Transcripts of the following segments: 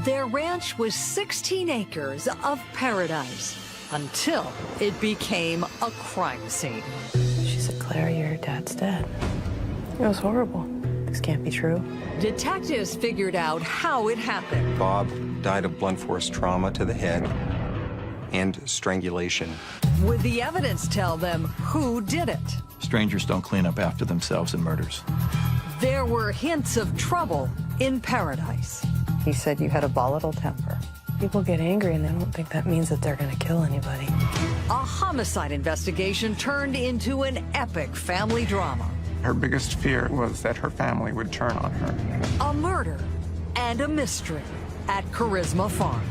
Their ranch was 16 acres of paradise until it became a crime scene. She said, "Claire, your dad's dead." It was horrible. This can't be true. Detectives figured out how it happened. Bob died of blunt force trauma to the head and strangulation. Would the evidence tell them who did it? Strangers don't clean up after themselves in murders. There were hints of trouble in paradise. He said you had a volatile temper. People get angry and they don't think that means that they're going to kill anybody. A homicide investigation turned into an epic family drama. Her biggest fear was that her family would turn on her. A murder and a mystery at Charisma Farms.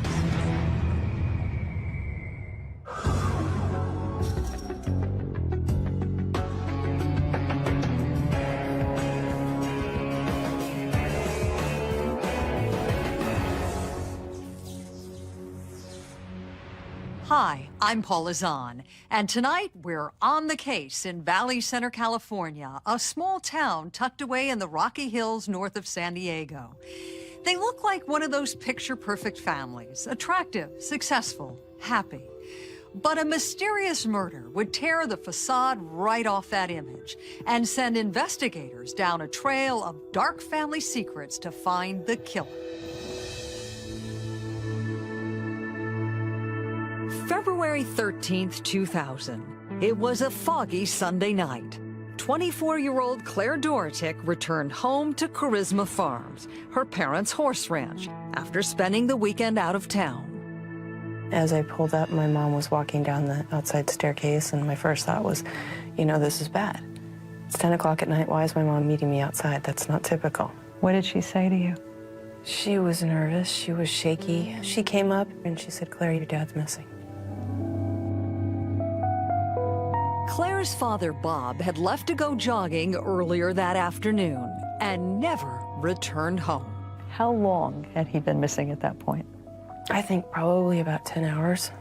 Hi, I'm Paula Zahn, and tonight we're on the case in Valley Center, California, a small town tucked away in the Rocky Hills north of San Diego. They look like one of those picture-perfect families, attractive, successful, happy. But a mysterious murder would tear the facade right off that image and send investigators down a trail of dark family secrets to find the killer. February 13th, 2000. It was a foggy Sunday night. 24-year-old Claire Dorotic returned home to Charisma Farms, her parents' horse ranch, after spending the weekend out of town. As I pulled up, my mom was walking down the outside staircase, and my first thought was, you know, this is bad. It's 10 o'clock at night. Why is my mom meeting me outside? That's not typical. What did she say to you? She was nervous. She was shaky. She came up and she said, "Claire, your dad's missing." Claire's father, Bob, had left to go jogging earlier that afternoon and never returned home. How long had he been missing at that point? I think probably about 10 hours.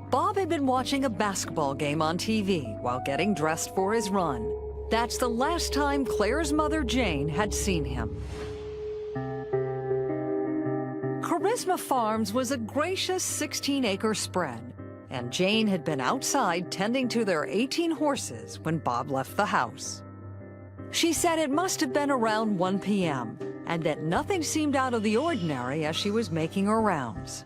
Bob had been watching a basketball game on TV while getting dressed for his run. That's the last time Claire's mother, Jane, had seen him. Charisma Farms was a gracious 16-acre spread, and Jane had been outside tending to their 18 horses when Bob left the house. She said it must have been around 1 p.m. and that nothing seemed out of the ordinary as she was making her rounds.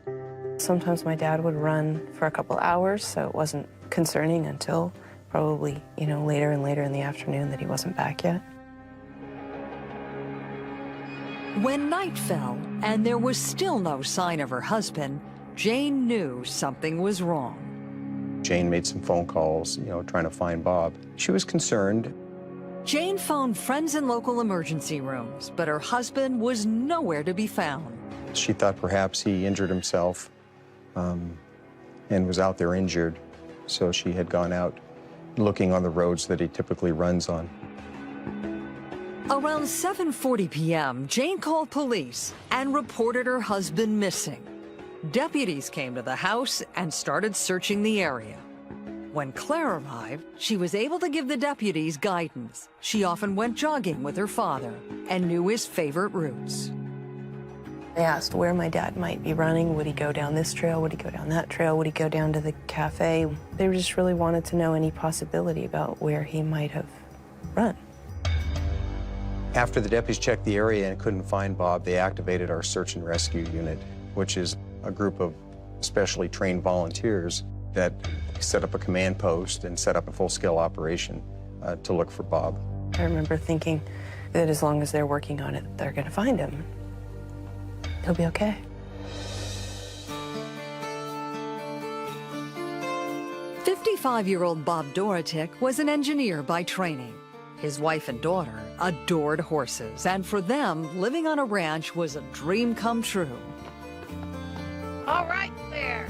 Sometimes my dad would run for a couple hours, so it wasn't concerning until probably, you know, later and later in the afternoon that he wasn't back yet. When night fell and there was still no sign of her husband, Jane knew something was wrong. Jane made some phone calls, trying to find Bob. She was concerned. Jane phoned friends in local emergency rooms, but her husband was nowhere to be found. She thought perhaps he injured himself and was out there injured, so she had gone out looking on the roads that he typically runs on. Around 7:40 p.m., Jane called police and reported her husband missing. Deputies came to the house and started searching the area. When Claire arrived, she was able to give the deputies guidance. She often went jogging with her father and knew his favorite routes. They asked where my dad might be running. Would he go down this trail? Would he go down that trail? Would he go down to the cafe? They just really wanted to know any possibility about where he might have run. After the deputies checked the area and couldn't find Bob, they activated our search and rescue unit, which is a group of specially trained volunteers that set up a command post and set up a full-scale operation to look for Bob. I remember thinking that as long as they're working on it, they're going to find him. He'll be okay. "55-year-old Bob Dorotic was an engineer by training. His wife and daughter adored horses, and for them, living on a ranch was a dream come true. All right there.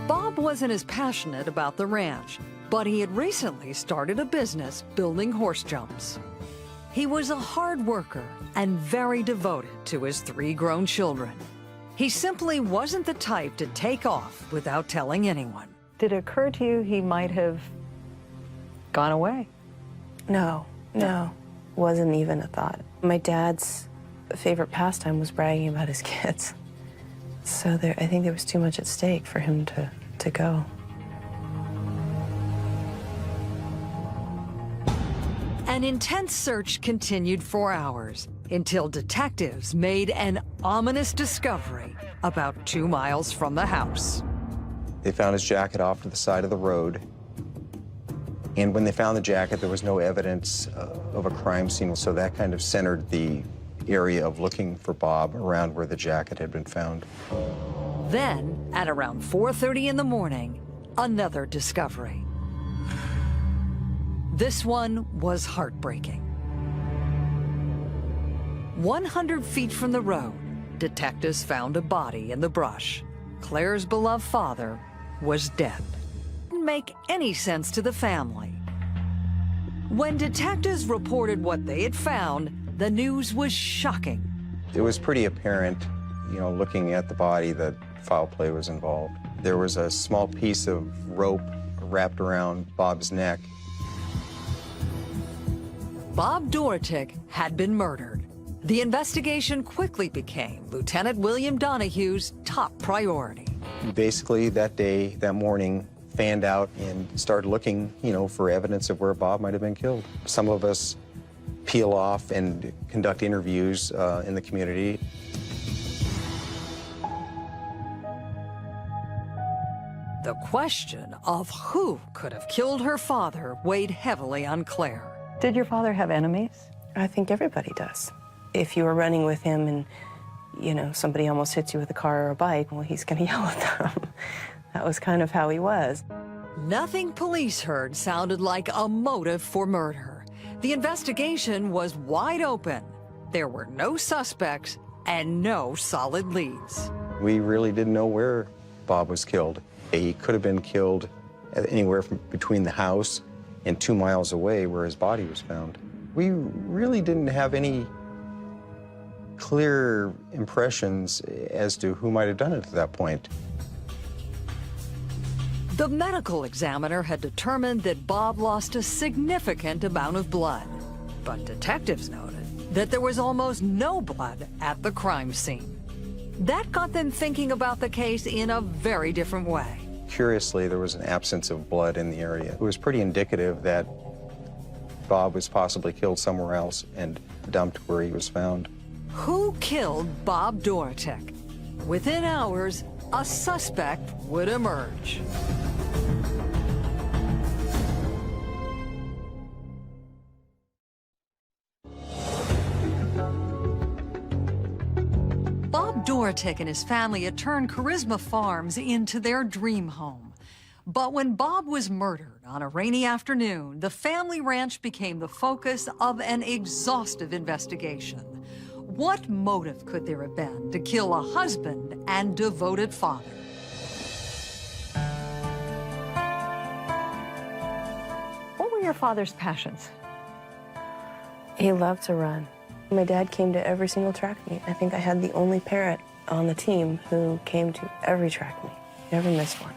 Bob wasn't as passionate about the ranch, but he had recently started a business building horse jumps. He was a hard worker and very devoted to his 3 grown children. He simply wasn't the type to take off without telling anyone. Did it occur to you he might have gone away? No, wasn't even a thought. My dad's favorite pastime was bragging about his kids. So I think there was too much at stake for him to go. An intense search continued for hours until detectives made an ominous discovery about 2 miles from the house. They found his jacket off to the side of the road. And when they found the jacket, there was no evidence of a crime scene, so that kind of centered the area of looking for Bob around where the jacket had been found. Then, at around 4:30 in the morning, another discovery. This one was heartbreaking. 100 feet from the road, detectives found a body in the brush. Claire's beloved father was dead. Didn't make any sense to the family. When detectives reported what they had found, the news was shocking. It was pretty apparent, looking at the body, that foul play was involved. There was a small piece of rope wrapped around Bob's neck. Bob Dorotek had been murdered. The investigation quickly became Lieutenant William Donahue's top priority. Basically, that morning, fanned out and started looking, for evidence of where Bob might have been killed. Some of us peel off and conduct interviews in the community. The question of who could have killed her father weighed heavily on Claire. Did your father have enemies? I think everybody does. If you were running with him and, somebody almost hits you with a car or a bike, well, he's going to yell at them. That was kind of how he was. Nothing police heard sounded like a motive for murder. The investigation was wide open. There were no suspects and no solid leads. We really didn't know where Bob was killed. He could have been killed anywhere from between the house and 2 miles away where his body was found. We really didn't have any clear impressions as to who might have done it at that point. The medical examiner had determined that Bob lost a significant amount of blood, but detectives noted that there was almost no blood at the crime scene. That got them thinking about the case in a very different way. Curiously, there was an absence of blood in the area. It was pretty indicative that Bob was possibly killed somewhere else and dumped where he was found. Who killed Bob Dorotek? Within hours, a suspect would emerge. Bob Dorotek and his family had turned Charisma Farms into their dream home. But when Bob was murdered on a rainy afternoon, the family ranch became the focus of an exhaustive investigation. What motive could there have been to kill a husband and devoted father? What were your father's passions? He loved to run. My dad came to every single track meet. I think I had the only parent on the team who came to every track meet. Never missed one.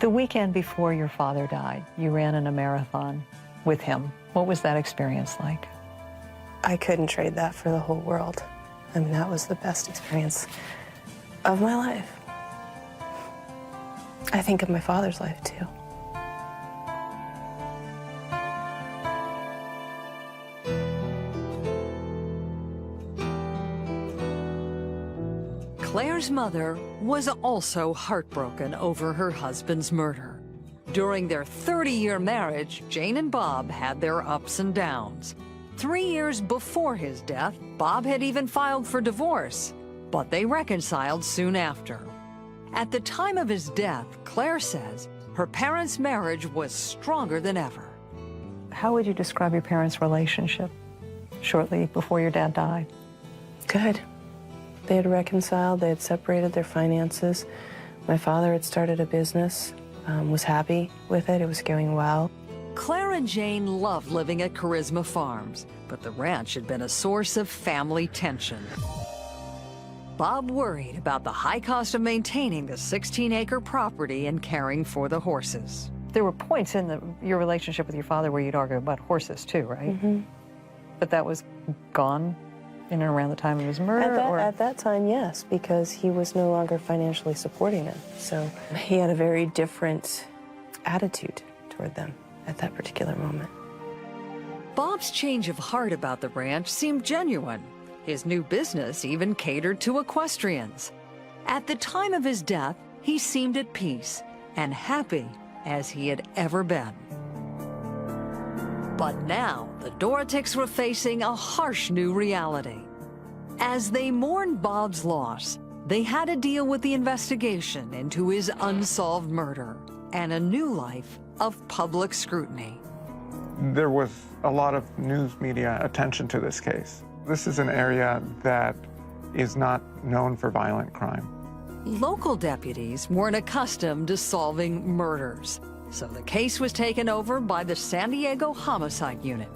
The weekend before your father died, you ran in a marathon with him. What was that experience like? I couldn't trade that for the whole world. I mean, that was the best experience of my life. I think of my father's life, too. Claire's mother was also heartbroken over her husband's murder. During their 30-year marriage, Jane and Bob had their ups and downs. 3 years before his death, Bob had even filed for divorce, but they reconciled soon after. At the time of his death, Claire says her parents' marriage was stronger than ever. How would you describe your parents' relationship shortly before your dad died? Good. They had reconciled, they had separated their finances. My father had started a business, was happy with it, it was going well. Claire and Jane loved living at Charisma Farms, but the ranch had been a source of family tension. Bob worried about the high cost of maintaining the 16-acre property and caring for the horses. There were points in your relationship with your father where you'd argue about horses too, right? Mm-hmm. But that was gone in and around the time of his murder? At that time, yes, because he was no longer financially supporting them. So he had a very different attitude toward them at that particular moment. Bob's change of heart about the ranch seemed genuine. His new business even catered to equestrians. At the time of his death, he seemed at peace and happy as he had ever been. But now, the Doroteks were facing a harsh new reality. As they mourned Bob's loss, they had to deal with the investigation into his unsolved murder and a new life of public scrutiny. There was a lot of news media attention to this case. This is an area that is not known for violent crime. Local deputies weren't accustomed to solving murders, so the case was taken over by the San Diego Homicide Unit.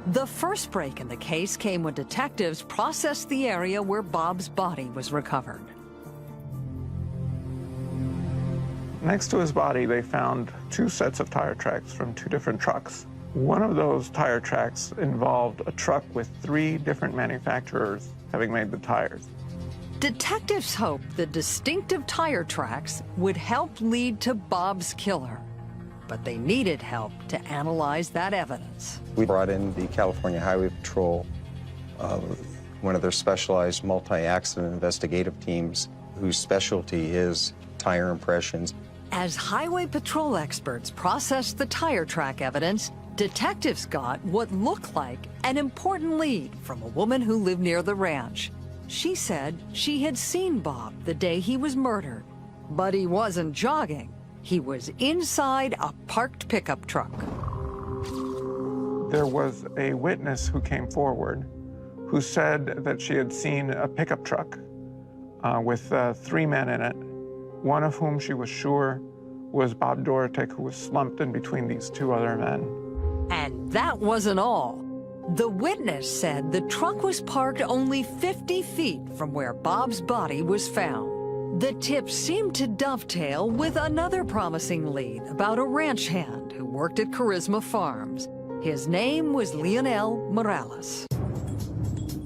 The first break in the case came when detectives processed the area where Bob's body was recovered. Next to his body, they found 2 sets of tire tracks from 2 different trucks. One of those tire tracks involved a truck with 3 different manufacturers having made the tires. Detectives hoped the distinctive tire tracks would help lead to Bob's killer, but they needed help to analyze that evidence. We brought in the California Highway Patrol, one of their specialized multi-accident investigative teams, whose specialty is tire impressions. As highway patrol experts processed the tire track evidence, detectives got what looked like an important lead from a woman who lived near the ranch. She said she had seen Bob the day he was murdered, but he wasn't jogging. He was inside a parked pickup truck. There was a witness who came forward who said that she had seen a pickup truck with 3 men in it, one of whom she was sure was Bob Dorotek, who was slumped in between these 2 other men. And that wasn't all. The witness said the truck was parked only 50 feet from where Bob's body was found. The tip seemed to dovetail with another promising lead about a ranch hand who worked at Charisma Farms. His name was Leonel Morales.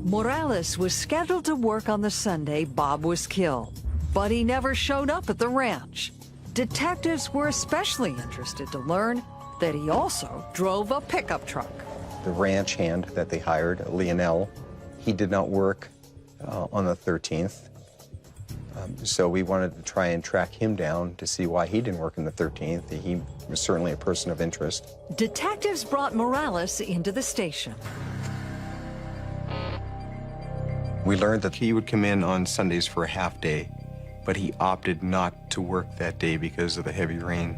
Morales was scheduled to work on the Sunday Bob was killed, but he never showed up at the ranch. Detectives were especially interested to learn that he also drove a pickup truck. The ranch hand that they hired, Leonel, he did not work on the 13th. So we wanted to try and track him down to see why he didn't work on the 13th. He was certainly a person of interest. Detectives brought Morales into the station. We learned that he would come in on Sundays for a half day, but he opted not to work that day because of the heavy rain.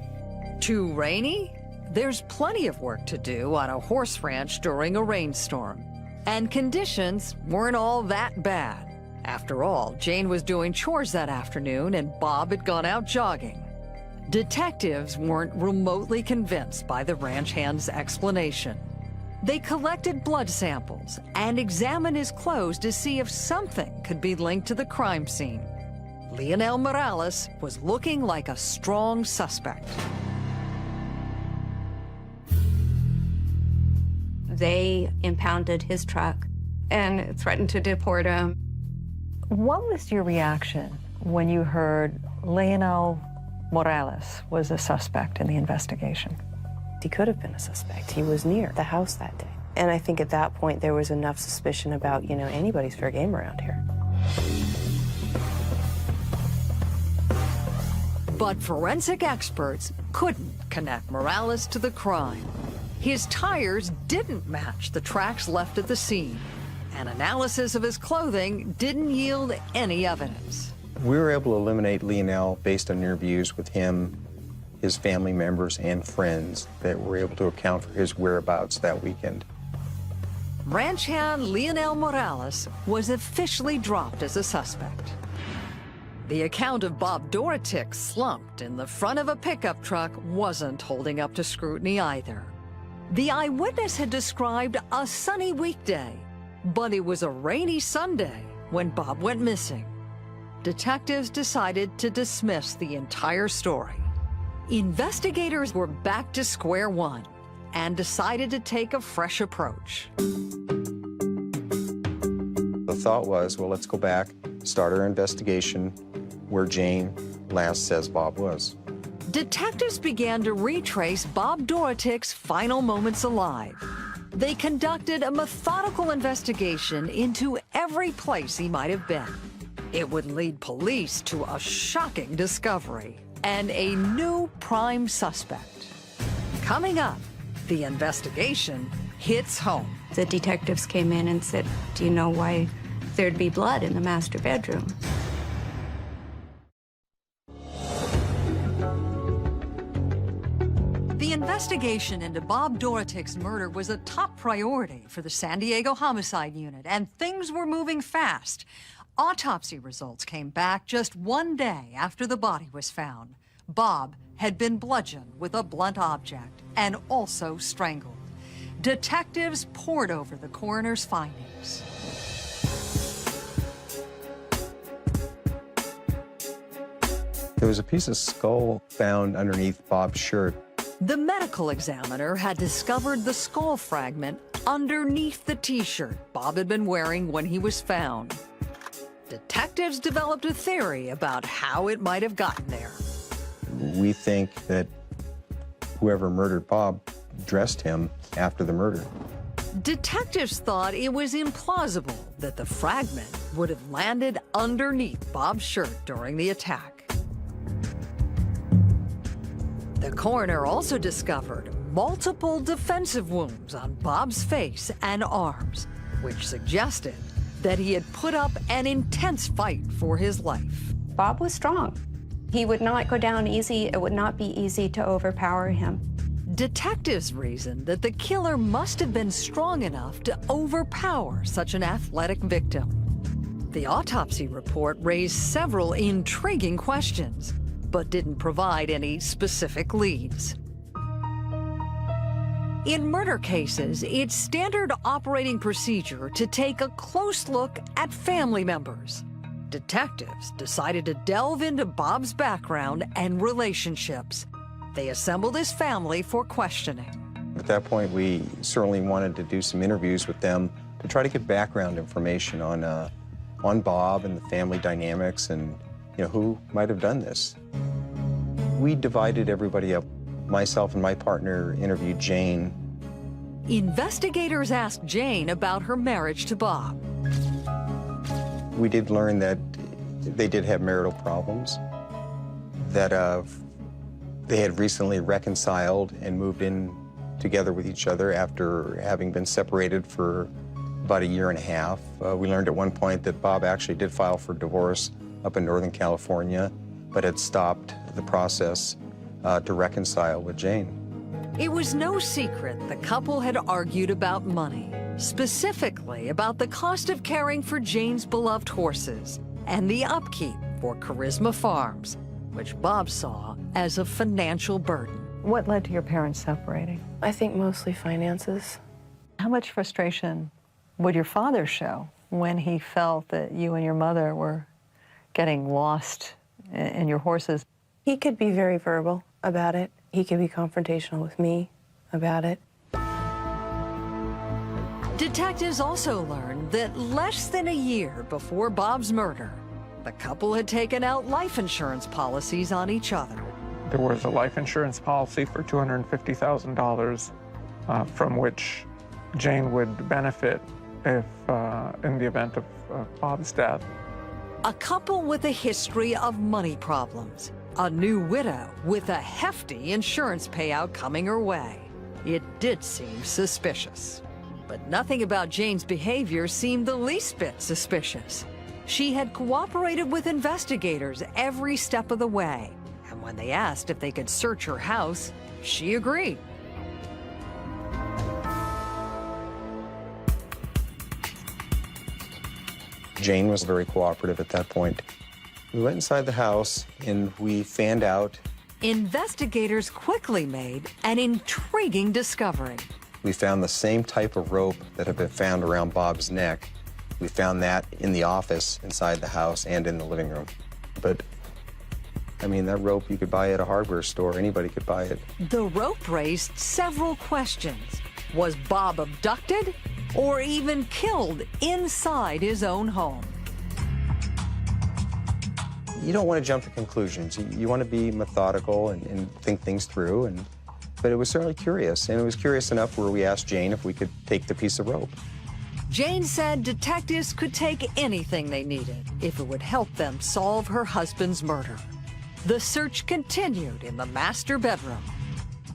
Too rainy? There's plenty of work to do on a horse ranch during a rainstorm. And conditions weren't all that bad. After all, Jane was doing chores that afternoon and Bob had gone out jogging. Detectives weren't remotely convinced by the ranch hand's explanation. They collected blood samples and examined his clothes to see if something could be linked to the crime scene. Leonel Morales was looking like a strong suspect. They impounded his truck and threatened to deport him. What was your reaction when you heard Leonel Morales was a suspect in the investigation? He could have been a suspect. He was near the house that day. And I think at that point there was enough suspicion about, anybody's fair game around here. But forensic experts couldn't connect Morales to the crime. His tires didn't match the tracks left at the scene, and analysis of his clothing didn't yield any evidence. We were able to eliminate Leonel based on interviews with him, his family members, and friends that were able to account for his whereabouts that weekend. Ranch hand Leonel Morales was officially dropped as a suspect. The account of Bob Dorotek slumped in the front of a pickup truck wasn't holding up to scrutiny either. The eyewitness had described a sunny weekday, but it was a rainy Sunday when Bob went missing. Detectives decided to dismiss the entire story. Investigators were back to square one and decided to take a fresh approach. The thought was, well, let's go back, start our investigation where Jane last says Bob was. Detectives began to retrace Bob Dorotik's final moments alive. They conducted a methodical investigation into every place he might have been. It would lead police to a shocking discovery and a new prime suspect. Coming up, the investigation hits home. The detectives came in and said, "Do you know why there'd be blood in the master bedroom?" The investigation into Bob Dorotik's murder was a top priority for the San Diego Homicide Unit, and things were moving fast. Autopsy results came back just one day after the body was found. Bob had been bludgeoned with a blunt object and also strangled. Detectives pored over the coroner's findings. There was a piece of skull found underneath Bob's shirt. The medical examiner had discovered the skull fragment underneath the T-shirt Bob had been wearing when he was found. Detectives developed a theory about how it might have gotten there. We think that whoever murdered Bob dressed him after the murder. Detectives thought it was implausible that the fragment would have landed underneath Bob's shirt during the attack. The coroner also discovered multiple defensive wounds on Bob's face and arms, which suggested that he had put up an intense fight for his life. Bob was strong. He would not go down easy. It would not be easy to overpower him. Detectives reasoned that the killer must have been strong enough to overpower such an athletic victim. The autopsy report raised several intriguing questions, but didn't provide any specific leads. In murder cases, it's standard operating procedure to take a close look at family members. Detectives decided to delve into Bob's background and relationships. They assembled his family for questioning. At that point, we certainly wanted to do some interviews with them to try to get background information on Bob and the family dynamics and, who might have done this. We divided everybody up. Myself and my partner interviewed Jane. Investigators asked Jane about her marriage to Bob. We did learn that they did have marital problems, that they had recently reconciled and moved in together with each other after having been separated for about 1.5 years. We learned at one point that Bob actually did file for divorce up in Northern California, but had stopped the process to reconcile with Jane. It was no secret the couple had argued about money, specifically about the cost of caring for Jane's beloved horses and the upkeep for Charisma Farms, which Bob saw as a financial burden. What led to your parents separating? I think mostly finances. How much frustration would your father show when he felt that you and your mother were getting lost in your horses? He could be very verbal about it. He could be confrontational with me about it. Detectives also learned that less than a year before Bob's murder, the couple had taken out life insurance policies on each other. There was a life insurance policy for $250,000 from which Jane would benefit if, in the event of Bob's death. A couple with a history of money problems. A new widow with a hefty insurance payout coming her way. It did seem suspicious. But nothing about Jane's behavior seemed the least bit suspicious. She had cooperated with investigators every step of the way. And when they asked if they could search her house, she agreed. Jane was very cooperative at that point. We went inside the house and we fanned out. Investigators quickly made an intriguing discovery. We found the same type of rope that had been found around Bob's neck. We found that in the office, inside the house, and in the living room. But, I mean, that rope you could buy at a hardware store. Anybody could buy it. The rope raised several questions. Was Bob abducted? Did Bob Was Bob or even killed inside his own home. You don't want to jump to conclusions. You want to be methodical and think things through. But it was certainly curious, and it was curious enough where we asked Jane if we could take the piece of rope. Jane said detectives could take anything they needed if it would help them solve her husband's murder. The search continued in the master bedroom.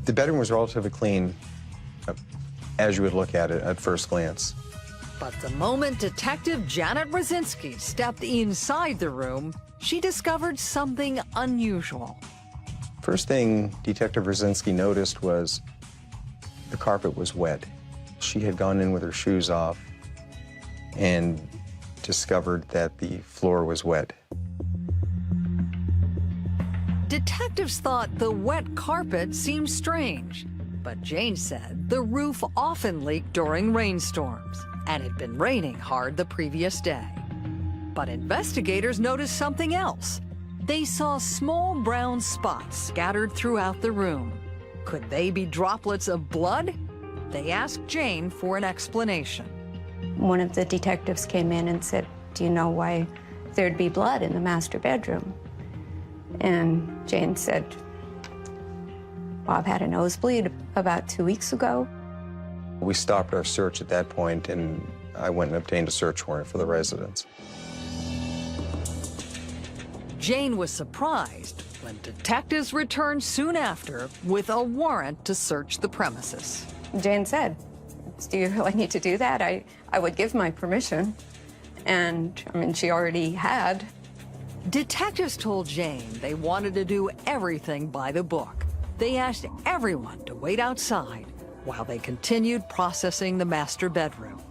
The bedroom was relatively clean, as you would look at it at first glance. But the moment Detective Janet Rosinski stepped inside the room, she discovered something unusual. First thing Detective Rosinski noticed was the carpet was wet. She had gone in with her shoes off and discovered that the floor was wet. Detectives thought the wet carpet seemed strange, but Jane said the roof often leaked during rainstorms, and it had been raining hard the previous day. But investigators noticed something else. They saw small brown spots scattered throughout the room. Could they be droplets of blood? They asked Jane for an explanation. One of the detectives came in and said, "Do you know why there'd be blood in the master bedroom?" And Jane said, "Bob had a nosebleed about 2 weeks ago." We stopped our search at that point, and I went and obtained a search warrant for the residence. Jane was surprised when detectives returned soon after with a warrant to search the premises. Jane said, "Do you really need to do that? I would give my permission." And, I mean, she already had. Detectives told Jane they wanted to do everything by the book. They asked everyone to wait outside while they continued processing the master bedroom.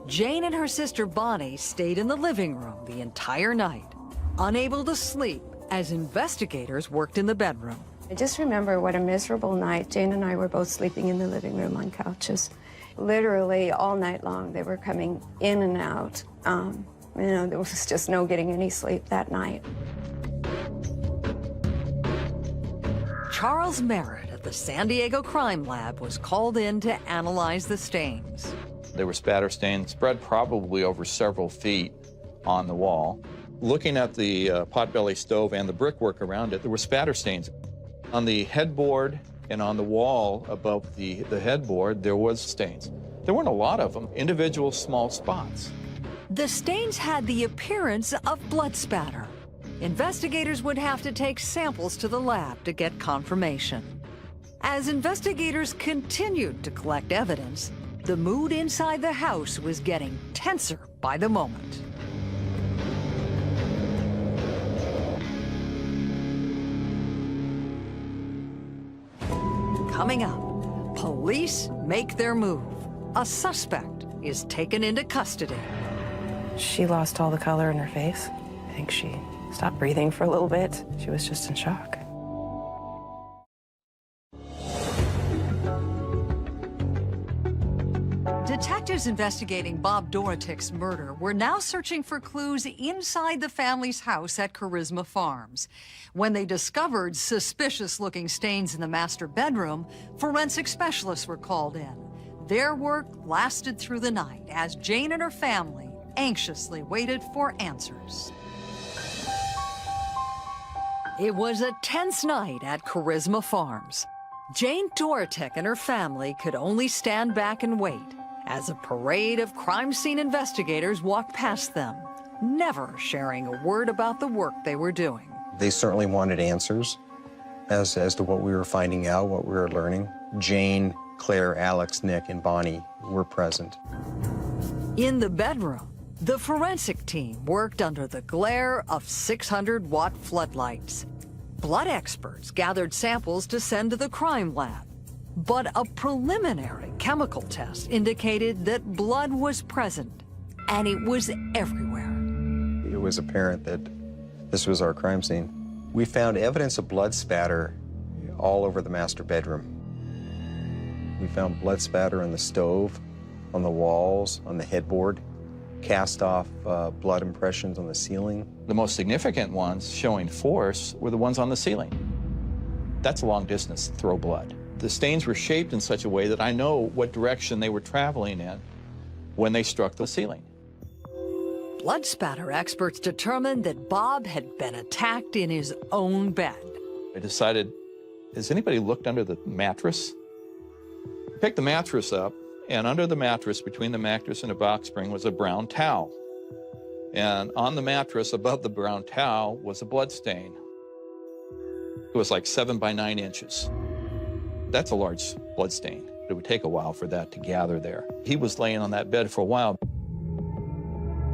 Jane and her sister Bonnie stayed in the living room the entire night, unable to sleep as investigators worked in the bedroom. I just remember what a miserable night. Jane and I were both sleeping in the living room on couches. Literally all night long, they were coming in and out. You know, there was just no getting any sleep that night. Charles Merritt at the San Diego Crime Lab was called in to analyze the stains. There were spatter stains spread probably over several feet on the wall. Looking at the potbelly stove and the brickwork around it, there were spatter stains. On the headboard and on the wall above the headboard, there was stains. There weren't a lot of them, individual small spots. The stains had the appearance of blood spatter. Investigators would have to take samples to the lab to get confirmation. As investigators continued to collect evidence, the mood inside the house was getting tenser by the moment. Coming up, police make their move. A suspect is taken into custody. She lost all the color in her face. I think she stopped breathing for a little bit. She was just in shock. Detectives investigating Bob Dorotik's murder were now searching for clues inside the family's house at Charisma Farms. When they discovered suspicious-looking stains in the master bedroom, forensic specialists were called in. Their work lasted through the night as Jane and her family anxiously waited for answers. It was a tense night at Charisma Farms. Jane Dorotik and her family could only stand back and wait as a parade of crime scene investigators walked past them, never sharing a word about the work they were doing. They certainly wanted answers as to what we were finding out, what we were learning. Jane, Claire, Alex, Nick, and Bonnie were present. In the bedroom, the forensic team worked under the glare of 600-watt floodlights. Blood experts gathered samples to send to the crime lab, but a preliminary chemical test indicated that blood was present, and it was everywhere. It was apparent that this was our crime scene. We found evidence of blood spatter all over the master bedroom. We found blood spatter on the stove, on the walls, on the headboard, cast off blood impressions on the ceiling. The most significant ones showing force were the ones on the ceiling. That's a long distance to throw blood. The stains were shaped in such a way that I know what direction they were traveling in when they struck the ceiling. Blood spatter experts determined that Bob had been attacked in his own bed. I decided, has anybody looked under the mattress? Picked the mattress up, and under the mattress, between the mattress and a box spring, was a brown towel. And on the mattress, above the brown towel, was a blood stain. It was like 7 by 9 inches. That's a large blood stain. It would take a while for that to gather there. He was laying on that bed for a while.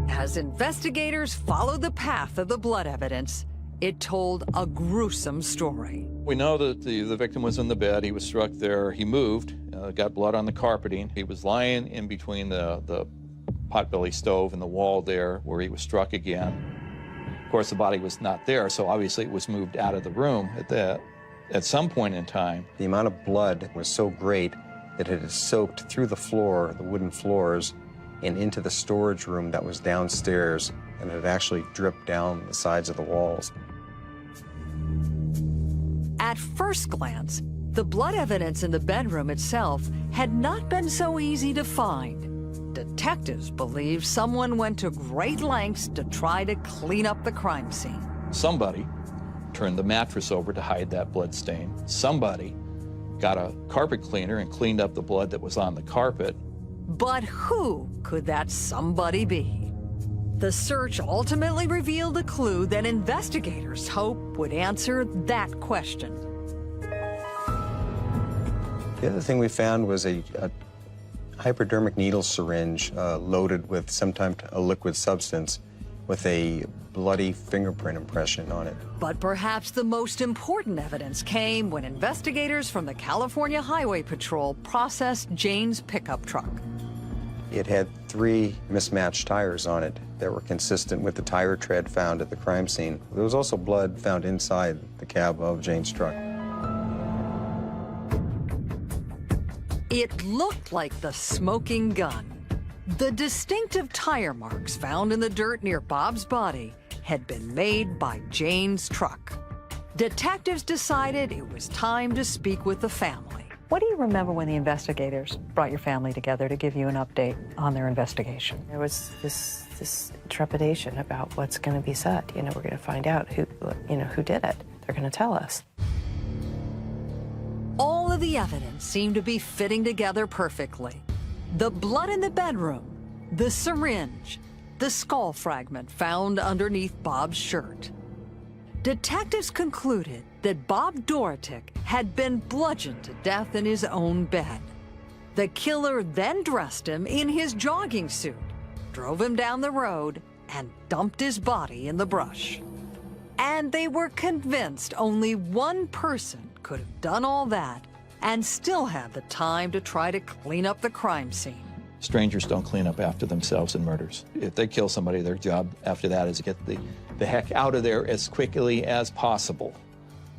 As investigators followed the path of the blood evidence, it told a gruesome story. We know that the victim was in the bed. He was struck there. He moved, got blood on the carpeting. He was lying in between the potbelly stove and the wall there where he was struck again. Of course, the body was not there, so obviously it was moved out of the room at some point in time. The amount of blood was so great that it had soaked through the floor, the wooden floors, and into the storage room that was downstairs, and it actually dripped down the sides of the walls. At first glance, the blood evidence in the bedroom itself had not been so easy to find. Detectives believe someone went to great lengths to try to clean up the crime scene. Somebody turned the mattress over to hide that blood stain. Somebody got a carpet cleaner and cleaned up the blood that was on the carpet. But who could that somebody be? The search ultimately revealed a clue that investigators hope would answer that question. The other thing we found was a hypodermic needle syringe loaded with sometimes a liquid substance with a bloody fingerprint impression on it. But perhaps the most important evidence came when investigators from the California Highway Patrol processed Jane's pickup truck. It had 3 mismatched tires on it that were consistent with the tire tread found at the crime scene. There was also blood found inside the cab of Jane's truck. It looked like the smoking gun. The distinctive tire marks found in the dirt near Bob's body had been made by Jane's truck. Detectives decided it was time to speak with the family. What do you remember when the investigators brought your family together to give you an update on their investigation? There was this trepidation about what's going to be said. You know, we're going to find out who did it. They're going to tell us. All of the evidence seemed to be fitting together perfectly. The blood in the bedroom, the syringe, the skull fragment found underneath Bob's shirt. Detectives concluded that Bob Dorotic had been bludgeoned to death in his own bed. The killer then dressed him in his jogging suit, drove him down the road, and dumped his body in the brush. And they were convinced only one person could have done all that and still had the time to try to clean up the crime scene. Strangers don't clean up after themselves in murders. If they kill somebody, their job after that is to get the heck out of there as quickly as possible.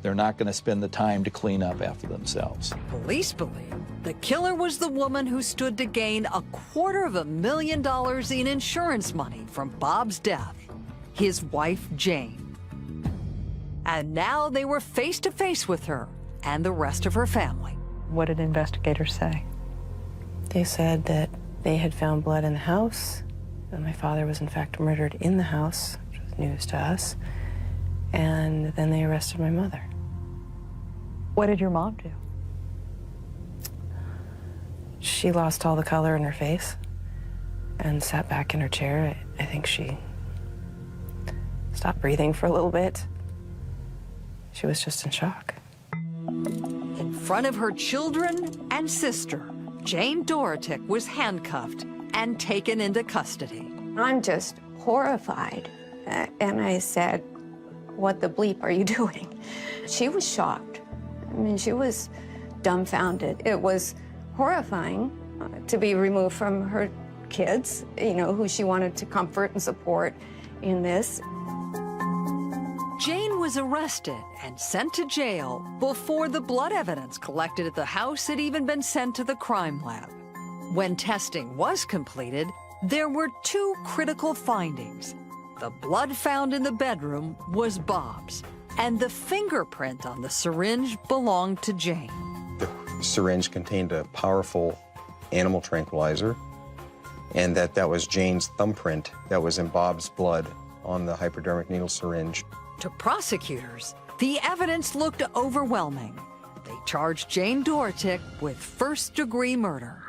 They're not going to spend the time to clean up after themselves. Police believe the killer was the woman who stood to gain $250,000 in insurance money from Bob's death, his wife, Jane. And now they were face to face with her and the rest of her family. What did investigators say? They said that they had found blood in the house, that my father was in fact murdered in the house, which was news to us, and then they arrested my mother. What did your mom do? She lost all the color in her face and sat back in her chair. I think she stopped breathing for a little bit. She was just in shock. In front of her children and sister, Jane Dorotic was handcuffed and taken into custody. I'm just horrified. And I said, "What the bleep are you doing?" She was shocked. I mean, she was dumbfounded. It was horrifying to be removed from her kids, you know, who she wanted to comfort and support in this. Jane was arrested and sent to jail before the blood evidence collected at the house had even been sent to the crime lab. When testing was completed, there were 2 critical findings. The blood found in the bedroom was Bob's, and the fingerprint on the syringe belonged to Jane. The syringe contained a powerful animal tranquilizer, and that was Jane's thumbprint that was in Bob's blood on the hypodermic needle syringe. To prosecutors, the evidence looked overwhelming. They charged Jane Dortick with first-degree murder.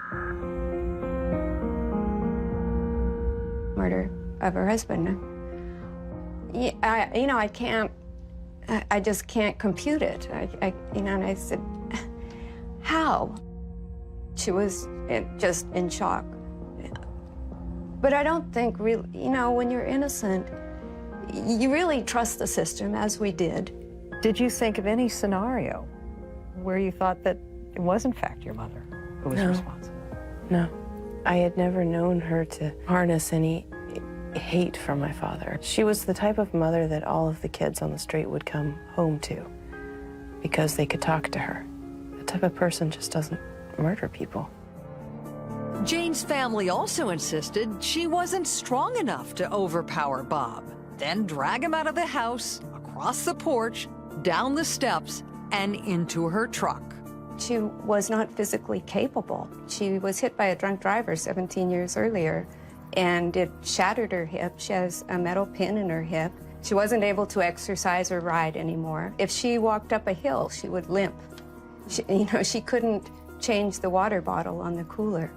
Murder of her husband. I can't, I just can't compute it. And I said, how? She was just in shock. But I don't think really, when you're innocent, you really trust the system, as we did. Did you think of any scenario where you thought that it was in fact your mother who was responsible? No. I had never known her to harness any hate for my father. She was the type of mother that all of the kids on the street would come home to because they could talk to her. That type of person just doesn't murder people. Jane's family also insisted she wasn't strong enough to overpower Bob, then drag him out of the house, across the porch, down the steps, and into her truck. She was not physically capable. She was hit by a drunk driver 17 years earlier, and it shattered her hip. She has a metal pin in her hip. She wasn't able to exercise or ride anymore. If she walked up a hill, she would limp. She couldn't change the water bottle on the cooler.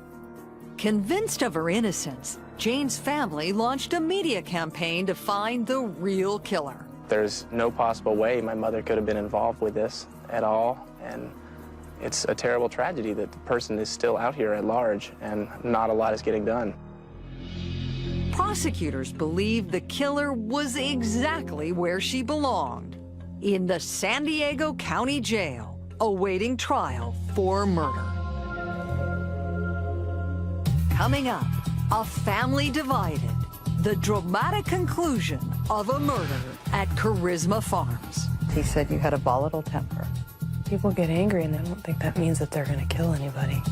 Convinced of her innocence, Jane's family launched a media campaign to find the real killer. There's no possible way my mother could have been involved with this at all, and it's a terrible tragedy that the person is still out here at large and not a lot is getting done. Prosecutors believe the killer was exactly where she belonged, in the San Diego County Jail, awaiting trial for murder. Coming up, a family divided, the dramatic conclusion of a murder at Charisma Farms. He said you had a volatile temper. People get angry, and I don't think that means that they're going to kill anybody.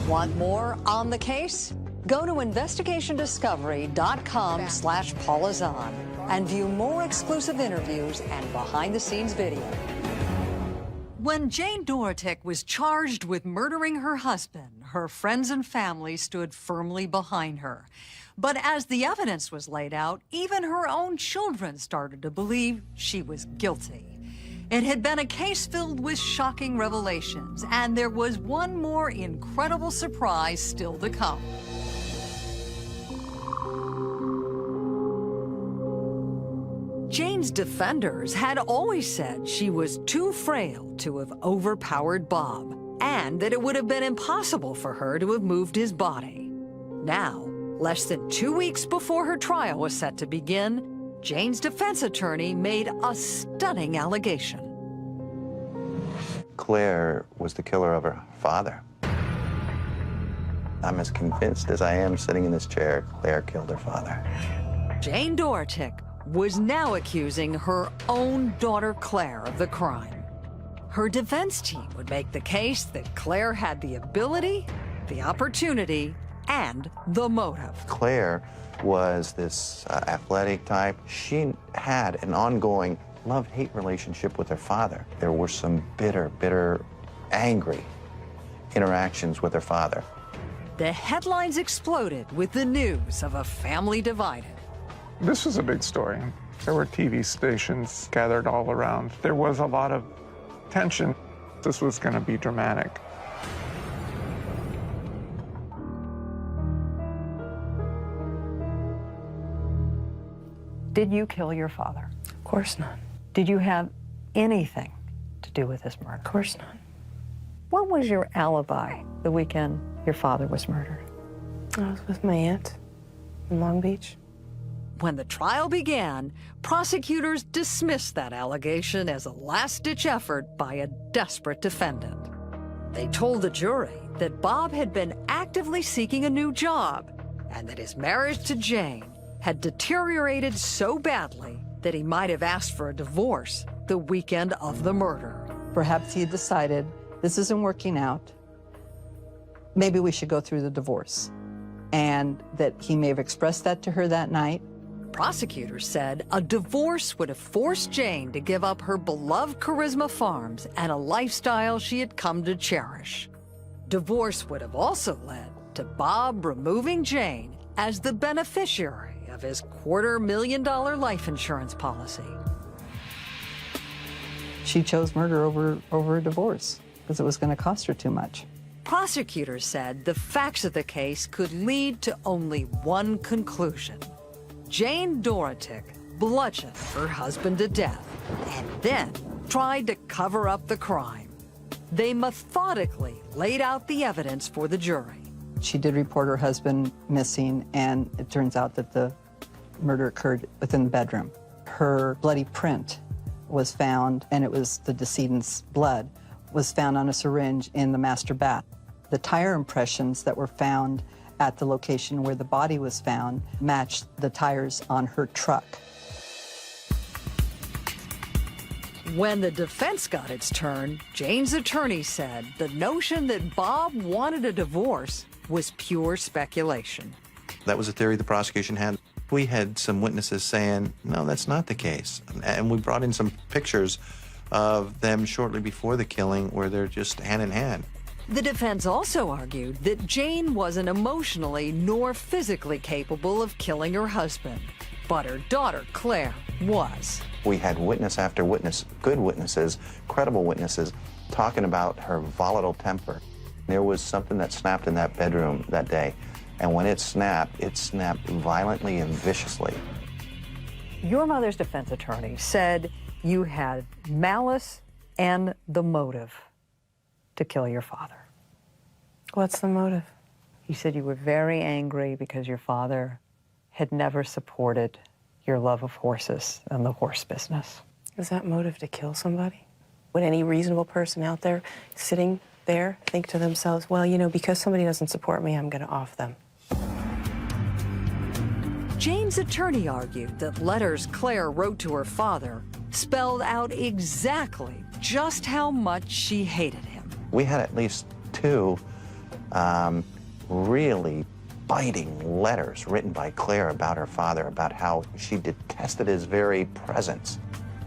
Want more on the case? Go to investigationdiscovery.com/PaulaZahn and view more exclusive interviews and behind-the-scenes video. When Jane Dortick was charged with murdering her husband, her friends and family stood firmly behind her. But as the evidence was laid out, even her own children started to believe she was guilty. It had been a case filled with shocking revelations, and there was one more incredible surprise still to come. Jane's defenders had always said she was too frail to have overpowered Bob, and that it would have been impossible for her to have moved his body. Now, less than 2 weeks before her trial was set to begin, Jane's defense attorney made a stunning allegation. Claire was the killer of her father. I'm as convinced as I am sitting in this chair, Claire killed her father. Jane Dortick was now accusing her own daughter Claire of the crime. Her defense team would make the case that Claire had the ability, the opportunity, and the motive. Claire was this athletic type. She had an ongoing love-hate relationship with her father. There were some bitter, angry interactions with her father. The headlines exploded with the news of a family divided. This was a big story. There were TV stations gathered all around. There was a lot of tension. This was going to be dramatic. Did you kill your father? Of course not. Did you have anything to do with his murder? Of course not. What was your alibi the weekend your father was murdered? I was with my aunt in Long Beach. When the trial began, prosecutors dismissed that allegation as a last-ditch effort by a desperate defendant. They told the jury that Bob had been actively seeking a new job and that his marriage to Jane had deteriorated so badly that he might have asked for a divorce the weekend of the murder. Perhaps he had decided, this isn't working out, maybe we should go through the divorce. And that he may have expressed that to her that night. Prosecutors said a divorce would have forced Jane to give up her beloved Charisma Farms and a lifestyle she had come to cherish. Divorce would have also led to Bob removing Jane as the beneficiary of his $250,000 life insurance policy. She chose murder over a divorce because it was going to cost her too much. Prosecutors said the facts of the case could lead to only one conclusion. Jane Dorotic bludgeoned her husband to death and then tried to cover up the crime. They methodically laid out the evidence for the jury. She did report her husband missing, and it turns out that the murder occurred within the bedroom. Her bloody print was found, and it was the decedent's blood, was found on a syringe in the master bath. The tire impressions that were found at the location where the body was found matched the tires on her truck. When the defense got its turn, Jane's attorney said the notion that Bob wanted a divorce was pure speculation. That was a theory the prosecution had. We had some witnesses saying, no, that's not the case. And we brought in some pictures of them shortly before the killing where they're just hand in hand. The defense also argued that Jane wasn't emotionally nor physically capable of killing her husband, but her daughter, Claire, was. We had witness after witness, good witnesses, credible witnesses, talking about her volatile temper. There was something that snapped in that bedroom that day, and when it snapped violently and viciously. Your mother's defense attorney said you had malice and the motive to kill your father. What's the motive? He said you were very angry because your father had never supported your love of horses and the horse business. Is that motive to kill somebody? Would any reasonable person out there sitting there think to themselves, well, you know, because somebody doesn't support me, I'm going to off them? Jane's attorney argued that letters Claire wrote to her father spelled out exactly just how much she hated him. We had at least two really biting letters written by Claire about her father, about how she detested his very presence.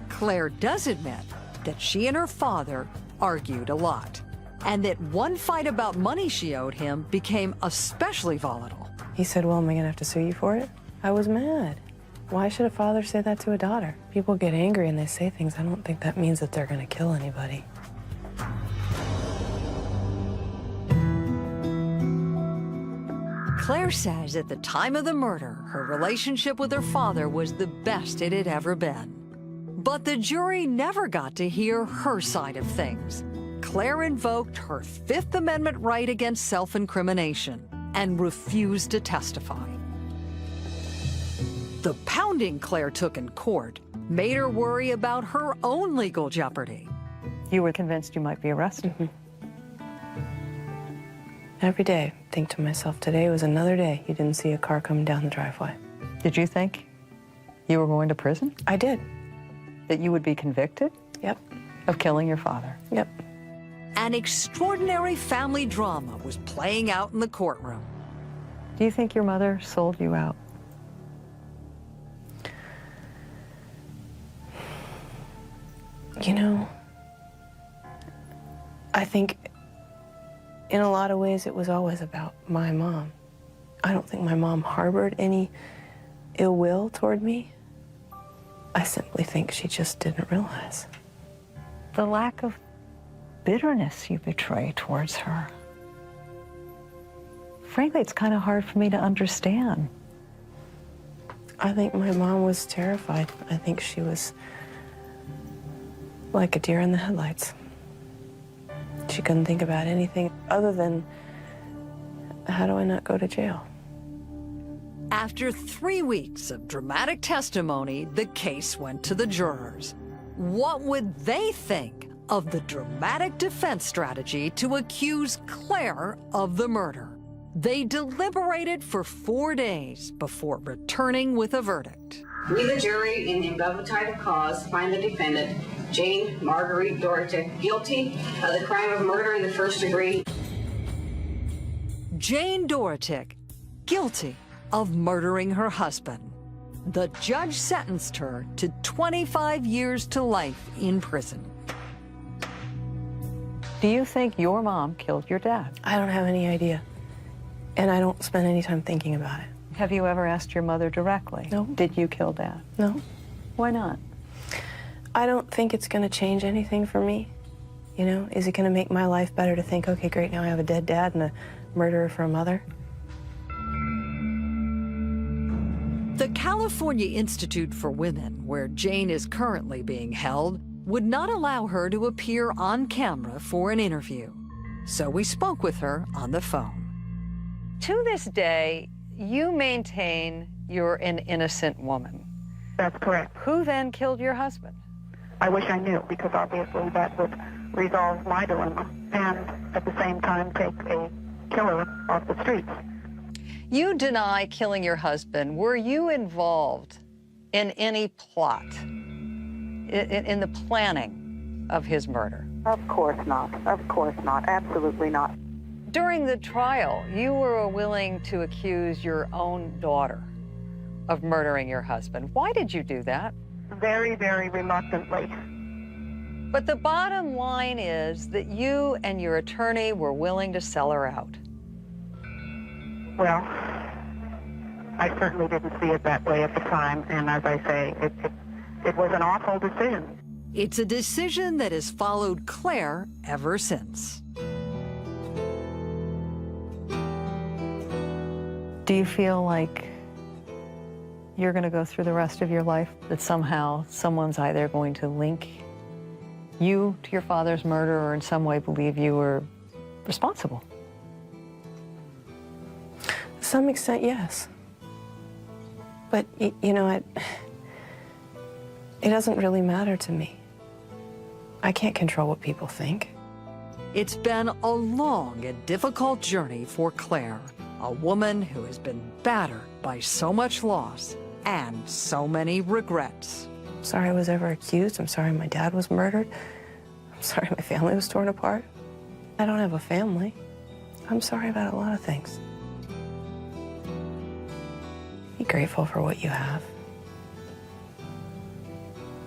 Claire does admit that she and her father argued a lot, and that one fight about money she owed him became especially volatile. He said, well, am I going to have to sue you for it? I was mad. Why should a father say that to a daughter? People get angry and they say things. I don't think that means that they're going to kill anybody. Claire says at the time of the murder, her relationship with her father was the best it had ever been. But the jury never got to hear her side of things. Claire invoked her Fifth Amendment right against self-incrimination and refused to testify. The pounding Claire took in court made her worry about her own legal jeopardy. You were convinced you might be arrested. Mm-hmm. Every day, I think to myself, today was another day you didn't see a car coming down the driveway. Did you think you were going to prison? I did. That you would be convicted? Yep. Of killing your father? Yep. An extraordinary family drama was playing out in the courtroom. Do you think your mother sold you out? You know, I think in a lot of ways it was always about my mom. I don't think my mom harbored any ill will toward me. I simply think she just didn't realize. The lack of bitterness you betray towards her. Frankly, it's kind of hard for me to understand. I think my mom was terrified. I think she was like a deer in the headlights. She couldn't think about anything other than, how do I not go to jail? After 3 weeks of dramatic testimony, the case went to the jurors. What would they think of the dramatic defense strategy to accuse Claire of the murder? They deliberated for 4 days before returning with a verdict. We, the jury, in the above title cause, find the defendant, Jane Marguerite Dorotic, guilty of the crime of murder in the first degree. Jane Dorotic, guilty of murdering her husband. The judge sentenced her to 25 years to life in prison. Do Do you think your mom killed your dad? I don't have any idea. And I don't spend any time thinking about it. Have you ever asked your mother directly? No. Did you kill Dad? No. Why not? I don't think it's going to change anything for me. You know, is it going to make my life better to think, okay, great, now I have a dead dad and a murderer for a mother? The California Institute for Women, where Jane is currently being held, would not allow her to appear on camera for an interview. So we spoke with her on the phone. To this day, you maintain you're an innocent woman. That's correct. Who then killed your husband? I wish I knew, because obviously that would resolve my dilemma and at the same time take a killer off the streets. You deny killing your husband. Were you involved in any plot, in the planning of his murder? Of course not. Of course not. Absolutely not. During the trial, you were willing to accuse your own daughter of murdering your husband. Why did you do that? Very, very reluctantly. But the bottom line is that you and your attorney were willing to sell her out. Well, I certainly didn't see it that way at the time, and as I say, it was an awful decision. It's a decision that has followed Claire ever since. Do you feel like you're going to go through the rest of your life that somehow someone's either going to link you to your father's murder or in some way believe you were responsible? To some extent, yes. But, you know, it doesn't really matter to me. I can't control what people think. It's been a long and difficult journey for Claire, a woman who has been battered by so much loss and so many regrets. I'm sorry I was ever accused. I'm sorry my dad was murdered. I'm sorry my family was torn apart. I don't have a family. I'm sorry about a lot of things. Be grateful for what you have,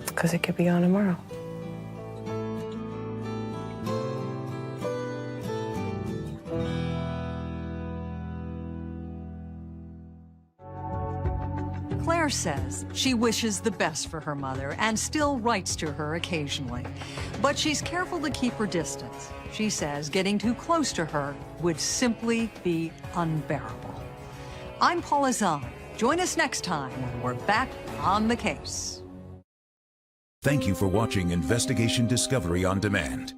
because it could be gone tomorrow. Claire says she wishes the best for her mother and still writes to her occasionally. But she's careful to keep her distance. She says getting too close to her would simply be unbearable. I'm Paula Zahn. Join us next time when we're back on the case. Thank you for watching Investigation Discovery on Demand.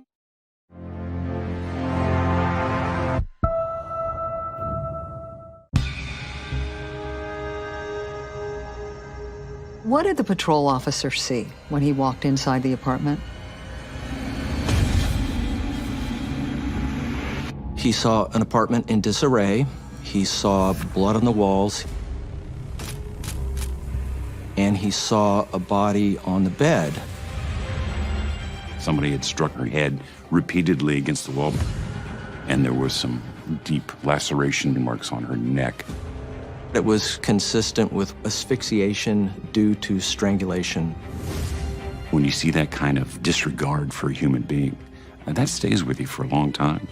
What did the patrol officer see when he walked inside the apartment? He saw an apartment in disarray. He saw blood on the walls. And he saw a body on the bed. Somebody had struck her head repeatedly against the wall, and there was some deep laceration marks on her neck. It was consistent with asphyxiation due to strangulation. When you see that kind of disregard for a human being, that stays with you for a long time.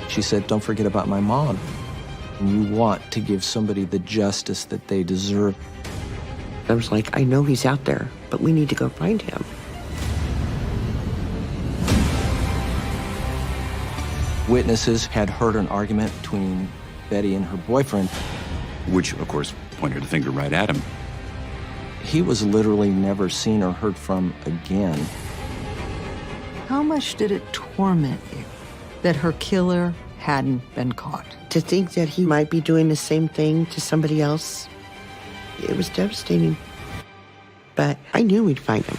She said, "Don't forget about my mom." You want to give somebody the justice that they deserve. I was like, I know he's out there, but we need to go find him. Witnesses had heard an argument between Betty and her boyfriend. Which, of course, pointed a finger right at him. He was literally never seen or heard from again. How much did it torment you that her killer hadn't been caught? To think that he might be doing the same thing to somebody else, it was devastating. But I knew we'd find him.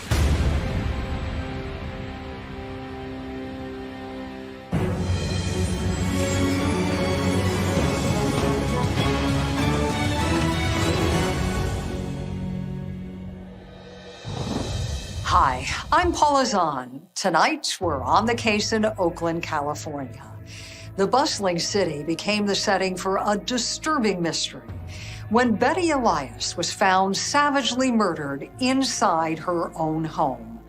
Hi, I'm Paula Zahn. Tonight, we're on the case in Oakland, California. The bustling city became the setting for a disturbing mystery when Betty Elias was found savagely murdered inside her own home.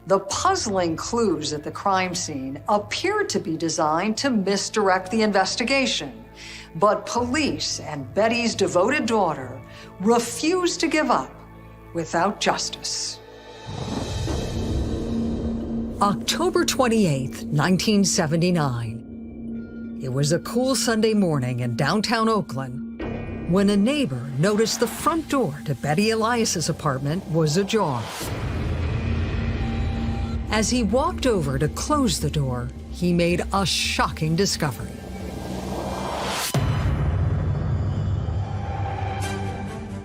The puzzling clues at the crime scene appeared to be designed to misdirect the investigation. But police and Betty's devoted daughter refused to give up without justice. October 28th, 1979. It was a cool Sunday morning in downtown Oakland when a neighbor noticed the front door to Betty Elias's apartment was ajar. As he walked over to close the door, he made a shocking discovery.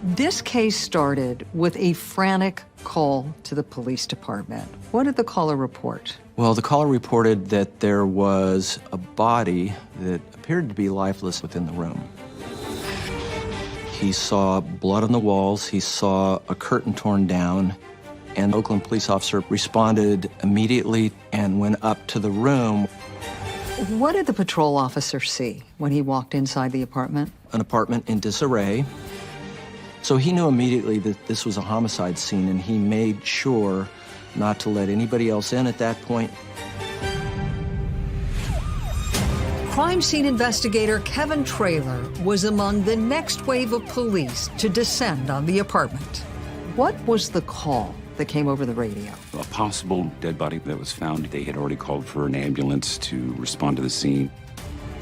This case started with a frantic call to the police department. What did the caller report? Well, the caller reported that there was a body that appeared to be lifeless within the room. He saw blood on the walls, he saw a curtain torn down, and the Oakland police officer responded immediately and went up to the room. What did the patrol officer see when he walked inside the apartment? An apartment in disarray. So he knew immediately that this was a homicide scene, and he made sure not to let anybody else in at that point. Crime scene investigator Kevin Traylor was among the next wave of police to descend on the apartment. What was the call that came over the radio? A possible dead body that was found. They had already called for an ambulance to respond to the scene.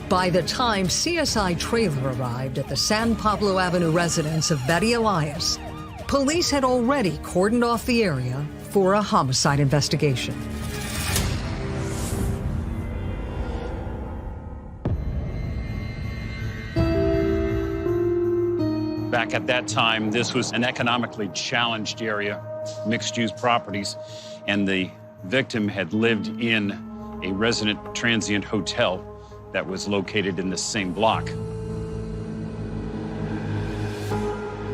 By the time CSI Traylor arrived at the San Pablo Avenue residence of Betty Elias, police had already cordoned off the area for a homicide investigation. Back at that time, this was an economically challenged area, mixed-use properties, and the victim had lived in a resident transient hotel that was located in the same block.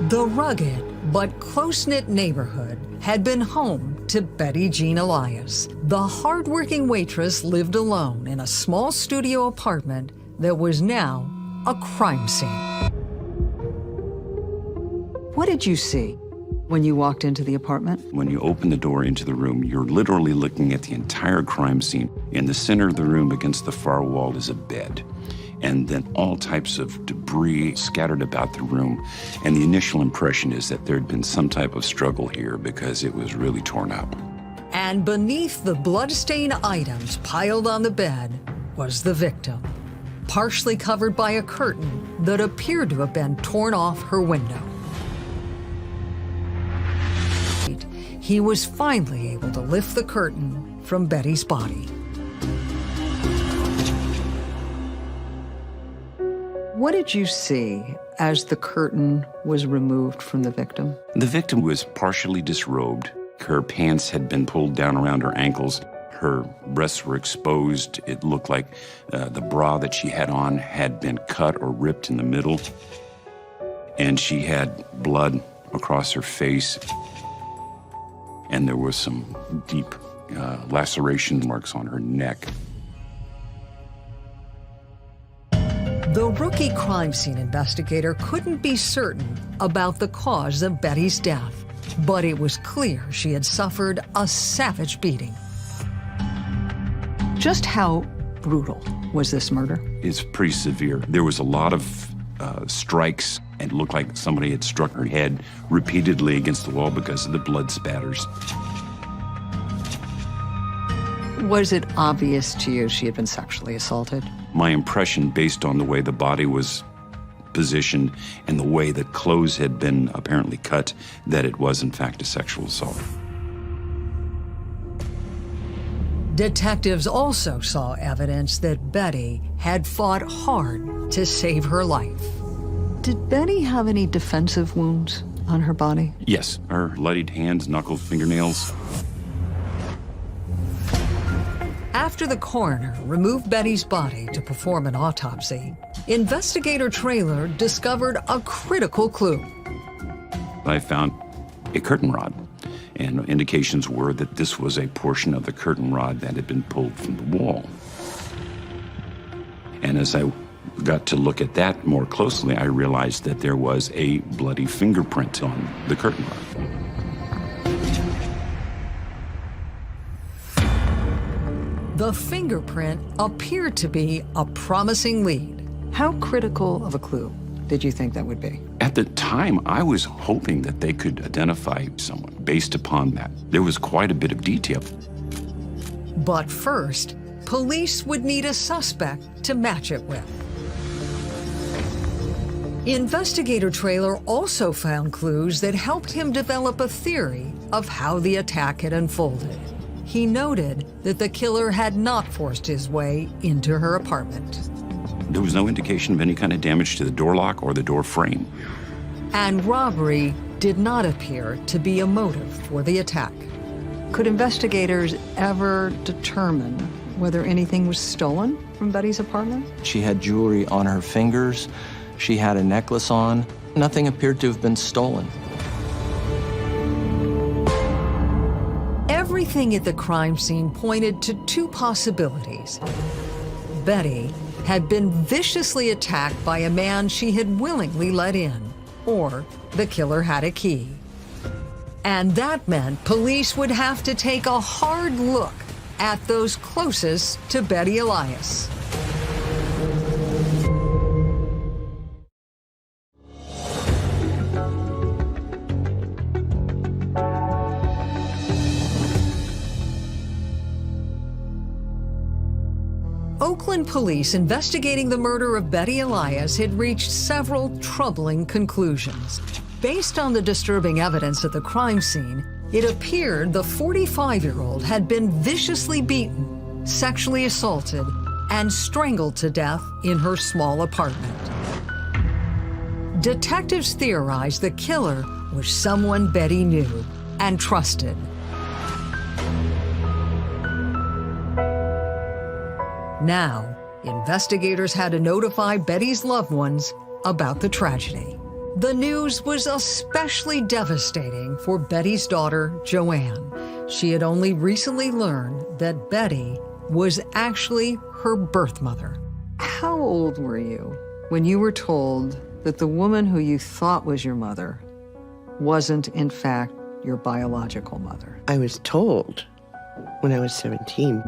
The rugged but close-knit neighborhood had been home to Betty Jean Elias. The hardworking waitress lived alone in a small studio apartment that was now a crime scene. What did you see when you walked into the apartment? When you open the door into the room, you're literally looking at the entire crime scene. In the center of the room against the far wall is a bed, and then all types of debris scattered about the room. And the initial impression is that there had been some type of struggle here because it was really torn up. And beneath the bloodstained items piled on the bed was the victim, partially covered by a curtain that appeared to have been torn off her window. He was finally able to lift the curtain from Betty's body. What did you see as the curtain was removed from the victim? The victim was partially disrobed. Her pants had been pulled down around her ankles. Her breasts were exposed. It looked like the bra that she had on had been cut or ripped in the middle. And she had blood across her face. And there was some deep laceration marks on her neck. The rookie crime scene investigator couldn't be certain about the cause of Betty's death, but it was clear she had suffered a savage beating. Just how brutal was this murder? It's pretty severe. There was a lot of strikes, and it looked like somebody had struck her head repeatedly against the wall because of the blood spatters. Was it obvious to you she had been sexually assaulted? My impression, based on the way the body was positioned and the way the clothes had been apparently cut, that it was in fact a sexual assault. Detectives also saw evidence that Betty had fought hard to save her life. Did Betty have any defensive wounds on her body? Yes, her bloodied hands, knuckles, fingernails. After the coroner removed Betty's body to perform an autopsy, investigator Traylor discovered a critical clue. I found a curtain rod, and indications were that this was a portion of the curtain rod that had been pulled from the wall. And as I got to look at that more closely, I realized that there was a bloody fingerprint on the curtain rod. The fingerprint appeared to be a promising lead. How critical of a clue did you think that would be? At the time, I was hoping that they could identify someone based upon that. There was quite a bit of detail. But first, police would need a suspect to match it with. Investigator Traylor also found clues that helped him develop a theory of how the attack had unfolded. He noted that the killer had not forced his way into her apartment. There was no indication of any kind of damage to the door lock or the door frame. And robbery did not appear to be a motive for the attack. Could investigators ever determine whether anything was stolen from Betty's apartment? She had jewelry on her fingers. She had a necklace on. Nothing appeared to have been stolen. Everything at the crime scene pointed to two possibilities. Betty had been viciously attacked by a man she had willingly let in, or the killer had a key. And that meant police would have to take a hard look at those closest to Betty Elias. Oakland police investigating the murder of Betty Elias had reached several troubling conclusions. Based on the disturbing evidence at the crime scene, it appeared the 45-year-old had been viciously beaten, sexually assaulted, and strangled to death in her small apartment. Detectives theorized the killer was someone Betty knew and trusted. Now, investigators had to notify Betty's loved ones about the tragedy. The news was especially devastating for Betty's daughter, Joanne. She had only recently learned that Betty was actually her birth mother. How old were you when you were told that the woman who you thought was your mother wasn't, in fact, your biological mother? I was told when I was 17.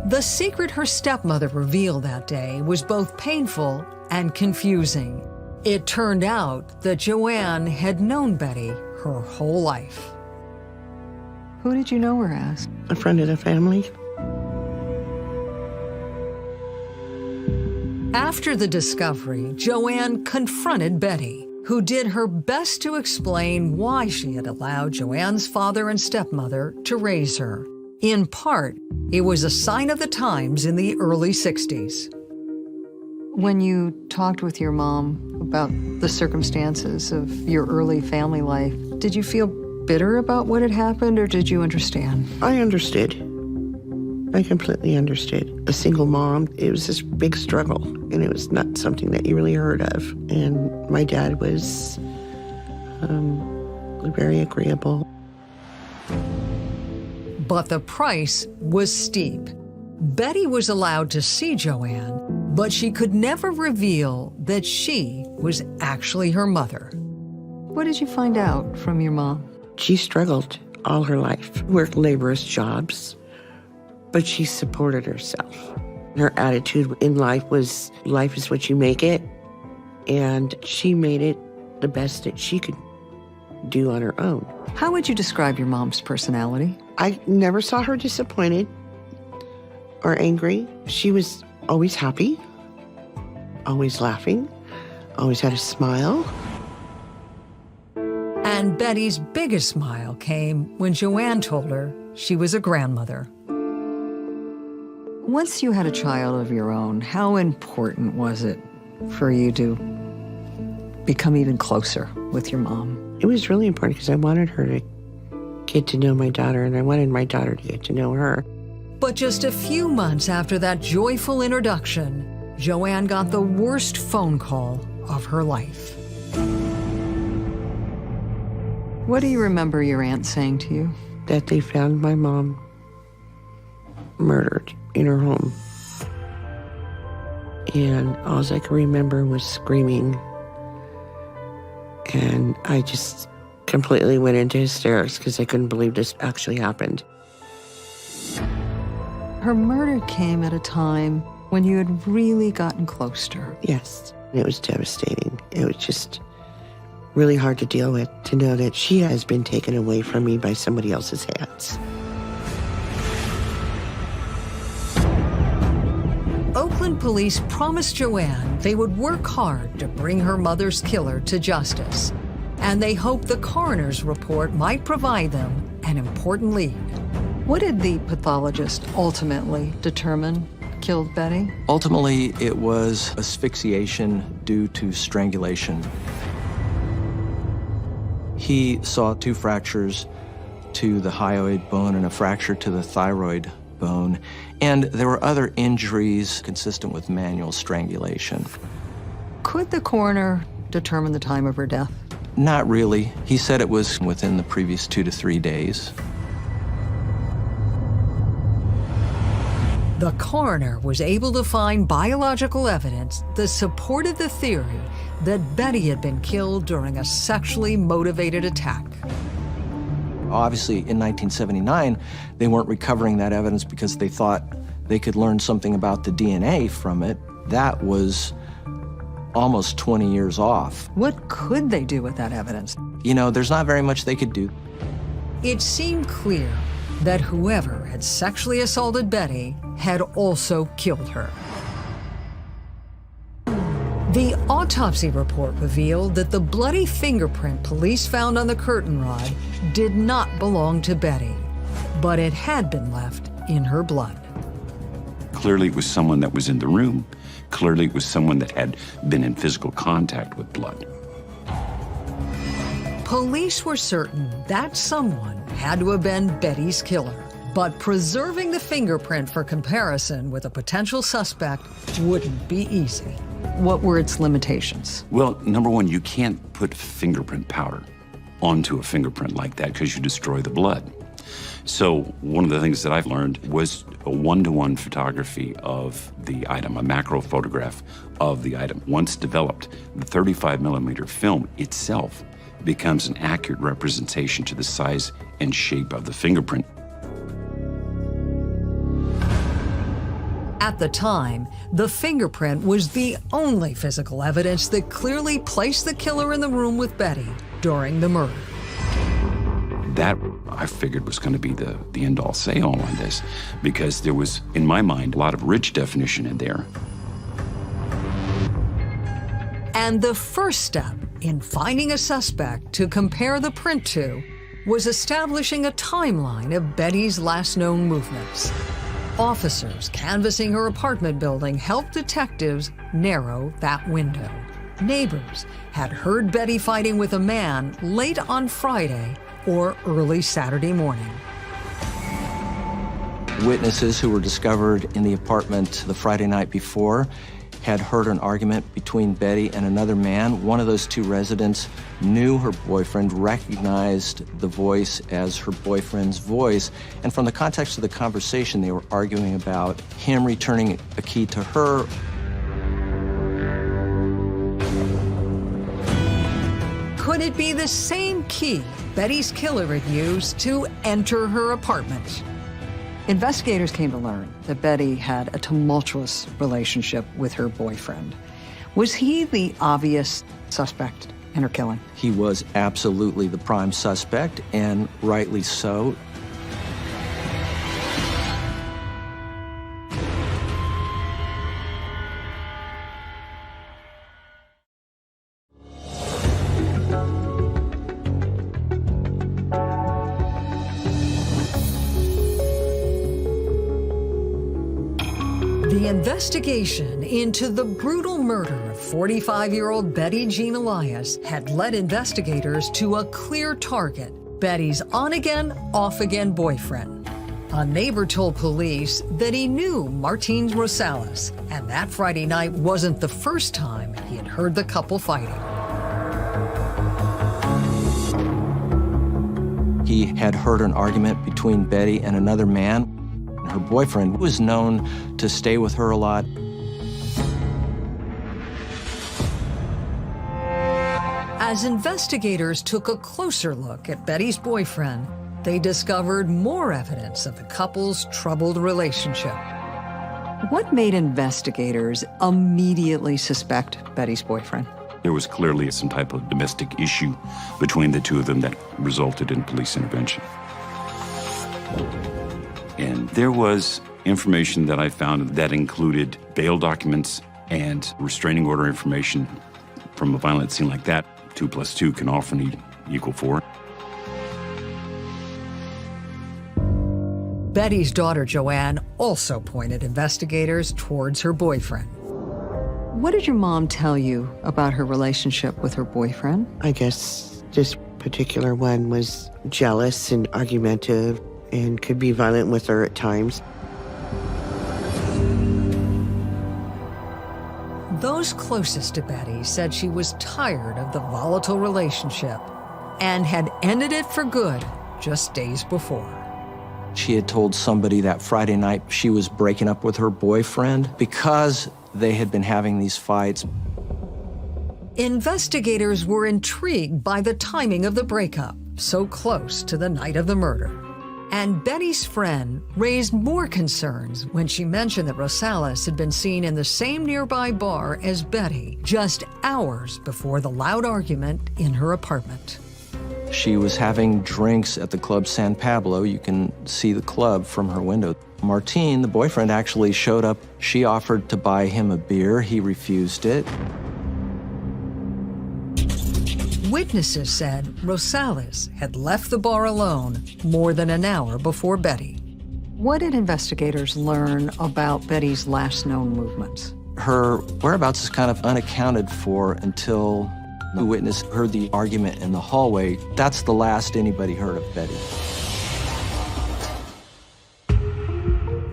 The secret her stepmother revealed that day was both painful and confusing. It turned out that Joanne had known Betty her whole life. Who did you know her as? A friend of the family. After the discovery, Joanne confronted Betty, who did her best to explain why she had allowed Joanne's father and stepmother to raise her. In part, it was a sign of the times in the early 60s. When you talked with your mom about the circumstances of your early family life, did you feel bitter about what had happened, or did you understand? I understood. I completely understood. A single mom, it was this big struggle, and it was not something that you really heard of. And my dad was very agreeable. But the price was steep. Betty was allowed to see Joanne, but she could never reveal that she was actually her mother. What did you find out from your mom? She struggled all her life, worked laborious jobs, but she supported herself. Her attitude in life is what you make it, and she made it the best that she could do on her own. How would you describe your mom's personality? I never saw her disappointed or angry. She was always happy, always laughing, always had a smile. And Betty's biggest smile came when Joanne told her she was a grandmother. Once you had a child of your own, how important was it for you to become even closer with your mom? It was really important because I wanted her to get to know my daughter, and I wanted my daughter to get to know her. But just a few months after that joyful introduction, Joanne got the worst phone call of her life. What do you remember your aunt saying to you? That they found my mom murdered in her home. And all I could remember was screaming. And I just completely went into hysterics because I couldn't believe this actually happened. Her murder came at a time when you had really gotten close to her. Yes, it was devastating. It was just really hard to deal with, to know that she has been taken away from me by somebody else's hands. Oakland police promised Joanne they would work hard to bring her mother's killer to justice. And they hoped the coroner's report might provide them an important lead. What did the pathologist ultimately determine killed Betty? Ultimately, it was asphyxiation due to strangulation. He saw 2 fractures to the hyoid bone and a fracture to the thyroid bone, and there were other injuries consistent with manual strangulation. Could the coroner determine the time of her death? Not really. He said it was within the previous 2 to 3 days. The coroner was able to find biological evidence that supported the theory that Betty had been killed during a sexually motivated attack. Obviously, in 1979, they weren't recovering that evidence because they thought they could learn something about the DNA from it. That was almost 20 years off. What could they do with that evidence? You know, there's not very much they could do. It seemed clear that whoever had sexually assaulted Betty had also killed her. The autopsy report revealed that the bloody fingerprint police found on the curtain rod did not belong to Betty, but it had been left in her blood. Clearly, it was someone that was in the room. Clearly, it was someone that had been in physical contact with blood. Police were certain that someone had to have been Betty's killer, but preserving the fingerprint for comparison with a potential suspect wouldn't be easy. What were its limitations? Well, number one, you can't put fingerprint powder onto a fingerprint like that because you destroy the blood. So one of the things that I've learned was a one-to-one photography of the item, a macro photograph of the item. Once developed, the 35mm film itself becomes an accurate representation to the size and shape of the fingerprint. At the time, the fingerprint was the only physical evidence that clearly placed the killer in the room with Betty during the murder. That, I figured, was going to be the end-all, say-all on this, because there was, in my mind, a lot of rich definition in there. And the first step in finding a suspect to compare the print to was establishing a timeline of Betty's last known movements. Officers canvassing her apartment building helped detectives narrow that window. Neighbors had heard Betty fighting with a man late on Friday or early Saturday morning. Witnesses who were discovered in the apartment the Friday night before had heard an argument between Betty and another man. One of those 2 residents knew her boyfriend, recognized the voice as her boyfriend's voice, and from the context of the conversation, they were arguing about him returning a key to her. Could it be the same key Betty's killer had used to enter her apartment? Investigators came to learn that Betty had a tumultuous relationship with her boyfriend. Was he the obvious suspect in her killing? He was absolutely the prime suspect, and rightly so. The investigation into the brutal murder of 45-year-old Betty Jean Elias had led investigators to a clear target: Betty's on-again, off-again boyfriend. A neighbor told police that he knew Martins Rosales, and that Friday night wasn't the first time he had heard the couple fighting. He had heard an argument between Betty and another man. Her boyfriend was known to stay with her a lot. As investigators took a closer look at Betty's boyfriend, they discovered more evidence of the couple's troubled relationship. What made investigators immediately suspect Betty's boyfriend? There was clearly some type of domestic issue between the two of them that resulted in police intervention. And there was information that I found that included bail documents and restraining order information. From a violent scene like that, 2 + 2 can often equal 4. Betty's daughter, Joanne, also pointed investigators towards her boyfriend. What did your mom tell you about her relationship with her boyfriend? I guess this particular one was jealous and argumentative and could be violent with her at times. Those closest to Betty said she was tired of the volatile relationship and had ended it for good just days before. She had told somebody that Friday night she was breaking up with her boyfriend because they had been having these fights. Investigators were intrigued by the timing of the breakup, so close to the night of the murder. And Betty's friend raised more concerns when she mentioned that Rosales had been seen in the same nearby bar as Betty just hours before the loud argument in her apartment. She was having drinks at the Club San Pablo. You can see the club from her window. Martin, the boyfriend, actually showed up. She offered to buy him a beer. He refused it. Witnesses said Rosales had left the bar alone more than an hour before Betty. What did investigators learn about Betty's last known movements? Her whereabouts is kind of unaccounted for until the witness heard the argument in the hallway. That's the last anybody heard of Betty.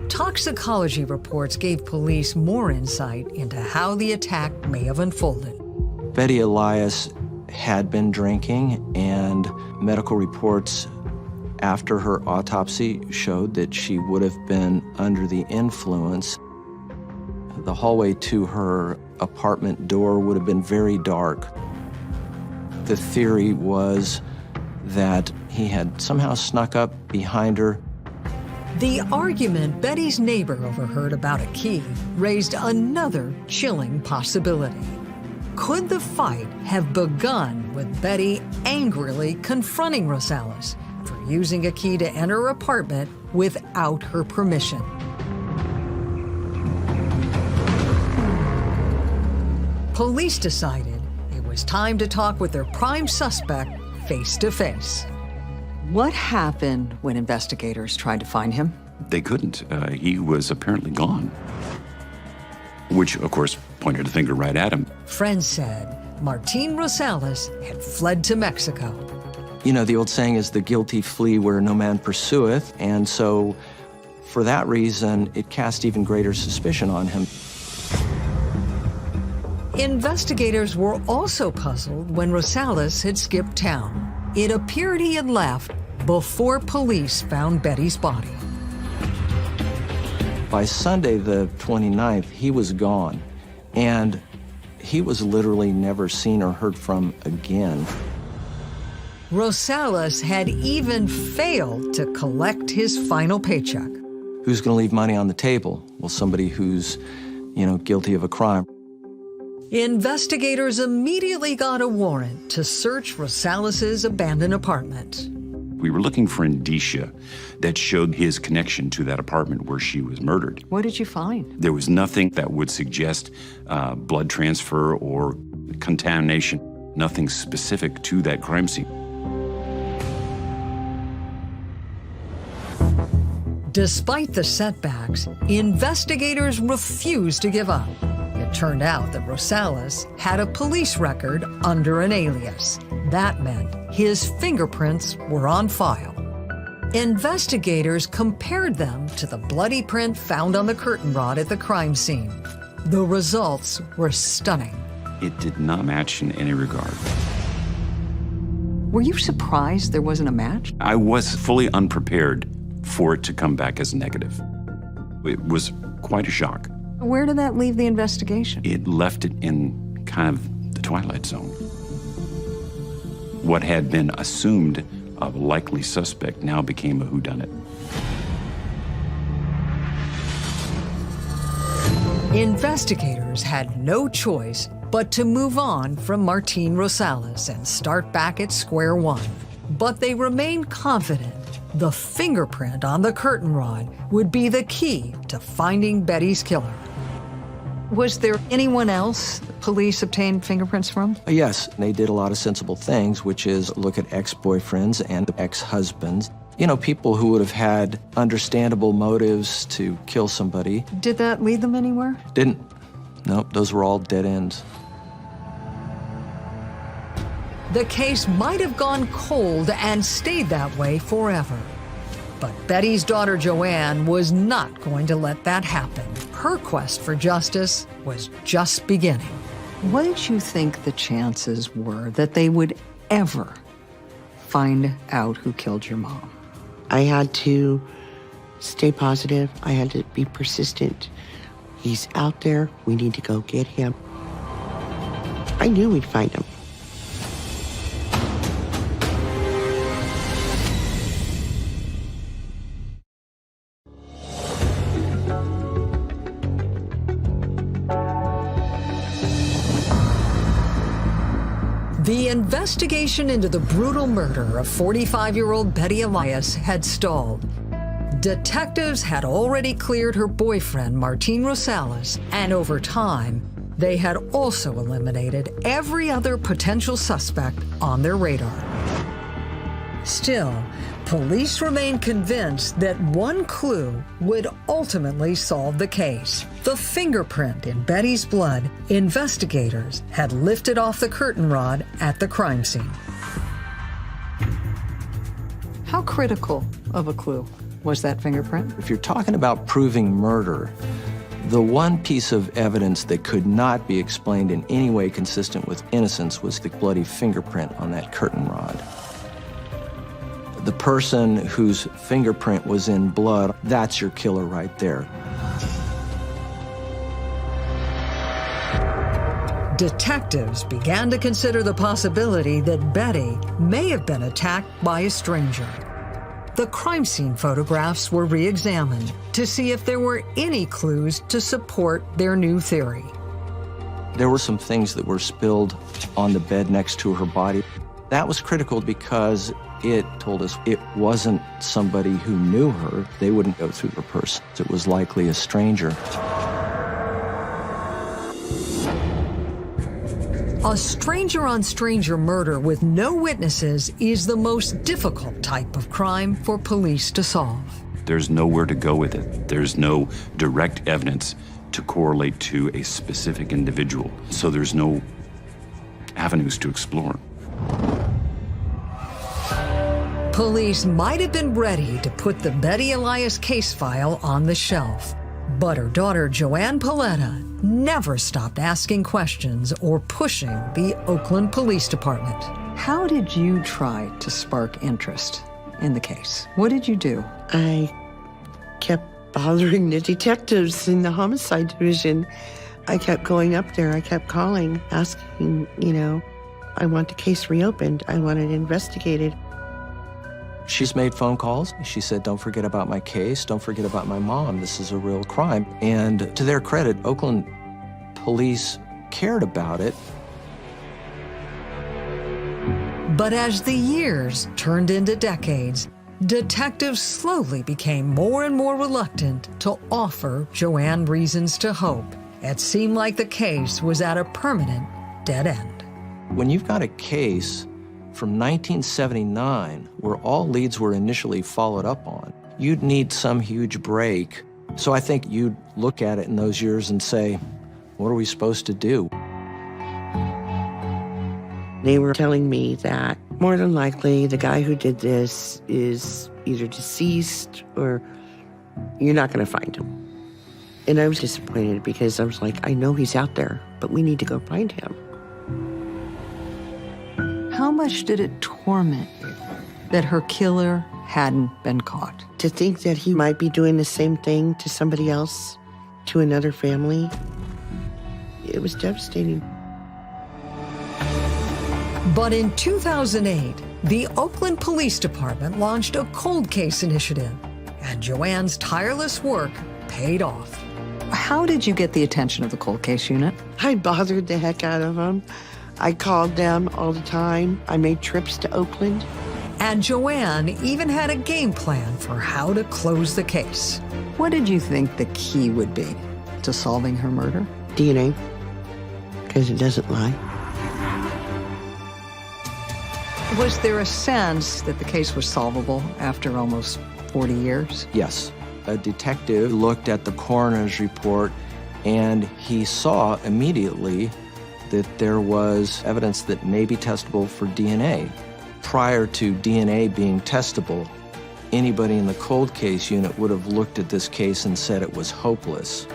Toxicology reports gave police more insight into how the attack may have unfolded. Betty Elias had been drinking, and medical reports after her autopsy showed that she would have been under the influence. The hallway to her apartment door would have been very dark. The theory was that he had somehow snuck up behind her. The argument Betty's neighbor overheard about a key raised another chilling possibility. Could the fight have begun with Betty angrily confronting Rosales for using a key to enter her apartment without her permission? Police decided it was time to talk with their prime suspect face to face. What happened when investigators tried to find him? They couldn't. He was apparently gone, which, of course, pointed a finger right at him. Friends said Martin Rosales had fled to Mexico. You know, the old saying is the guilty flee where no man pursueth, and so for that reason, it cast even greater suspicion on him. Investigators were also puzzled when Rosales had skipped town. It appeared he had left before police found Betty's body. By Sunday, the 29th, he was gone, and he was literally never seen or heard from again. Rosales had even failed to collect his final paycheck. Who's going to leave money on the table? Well, somebody who's, guilty of a crime. Investigators immediately got a warrant to search Rosales' abandoned apartment. We were looking for indicia that showed his connection to that apartment where she was murdered. What did you find? There was nothing that would suggest blood transfer or contamination, nothing specific to that crime scene. Despite the setbacks, investigators refused to give up. It turned out that Rosales had a police record under an alias. That meant his fingerprints were on file. Investigators compared them to the bloody print found on the curtain rod at the crime scene. The results were stunning. It did not match in any regard. Were you surprised there wasn't a match? I was fully unprepared for it to come back as negative. It was quite a shock. Where did that leave the investigation? It left it in kind of the twilight zone. What had been assumed of a likely suspect now became a whodunit. Investigators had no choice but to move on from Martín Rosales and start back at square one. But they remained confident the fingerprint on the curtain rod would be the key to finding Betty's killer. Was there anyone else police obtained fingerprints from? Yes, they did a lot of sensible things, which is look at ex-boyfriends and ex-husbands. You know, people who would have had understandable motives to kill somebody. Did that lead them anywhere? Didn't. Nope, those were all dead ends. The case might have gone cold and stayed that way forever. But Betty's daughter Joanne was not going to let that happen. Her quest for justice was just beginning. What did you think the chances were that they would ever find out who killed your mom? I had to stay positive. I had to be persistent. He's out there. We need to go get him. I knew we'd find him. The investigation into the brutal murder of 45-year-old Betty Elias had stalled. Detectives had already cleared her boyfriend, Martín Rosales, and over time, they had also eliminated every other potential suspect on their radar. Still, police remained convinced that one clue would ultimately solve the case. The fingerprint in Betty's blood investigators had lifted off the curtain rod at the crime scene. How critical of a clue was that fingerprint? If you're talking about proving murder, the one piece of evidence that could not be explained in any way consistent with innocence was the bloody fingerprint on that curtain rod. The person whose fingerprint was in blood, that's your killer right there. Detectives began to consider the possibility that Betty may have been attacked by a stranger. The crime scene photographs were re-examined to see if there were any clues to support their new theory. There were some things that were spilled on the bed next to her body. That was critical because it told us it wasn't somebody who knew her. They wouldn't go through her purse. It was likely a stranger. A stranger-on-stranger murder with no witnesses is the most difficult type of crime for police to solve. There's nowhere to go with it. There's no direct evidence to correlate to a specific individual. So there's no avenues to explore. Police might have been ready to put the Betty Elias case file on the shelf, but her daughter Joanne Paletta never stopped asking questions or pushing the Oakland Police Department. How did you try to spark interest in the case? What did you do? I kept bothering the detectives in the homicide division. I kept going up there. I kept calling, asking, I want the case reopened. I want it investigated. She's made phone calls. She said, don't forget about my case. Don't forget about my mom. This is a real crime. And to their credit, Oakland police cared about it. But as the years turned into decades, detectives slowly became more and more reluctant to offer Joanne reasons to hope. It seemed like the case was at a permanent dead end. When you've got a case from 1979, where all leads were initially followed up on, you'd need some huge break. So I think you'd look at it in those years and say, what are we supposed to do? They were telling me that more than likely the guy who did this is either deceased or you're not going to find him. And I was disappointed because I was like, I know he's out there, but we need to go find him. How much did it torment you that her killer hadn't been caught? To think that he might be doing the same thing to somebody else, to another family, it was devastating. But in 2008, the Oakland Police Department launched a cold case initiative, and Joanne's tireless work paid off. How did you get the attention of the cold case unit? I bothered the heck out of them. I called them all the time. I made trips to Oakland. And Joanne even had a game plan for how to close the case. What did you think the key would be to solving her murder? DNA, because it doesn't lie. Was there a sense that the case was solvable after almost 40 years? Yes. A detective looked at the coroner's report and he saw immediately that there was evidence that may be testable for DNA. Prior to DNA being testable, anybody in the cold case unit would have looked at this case and said it was hopeless.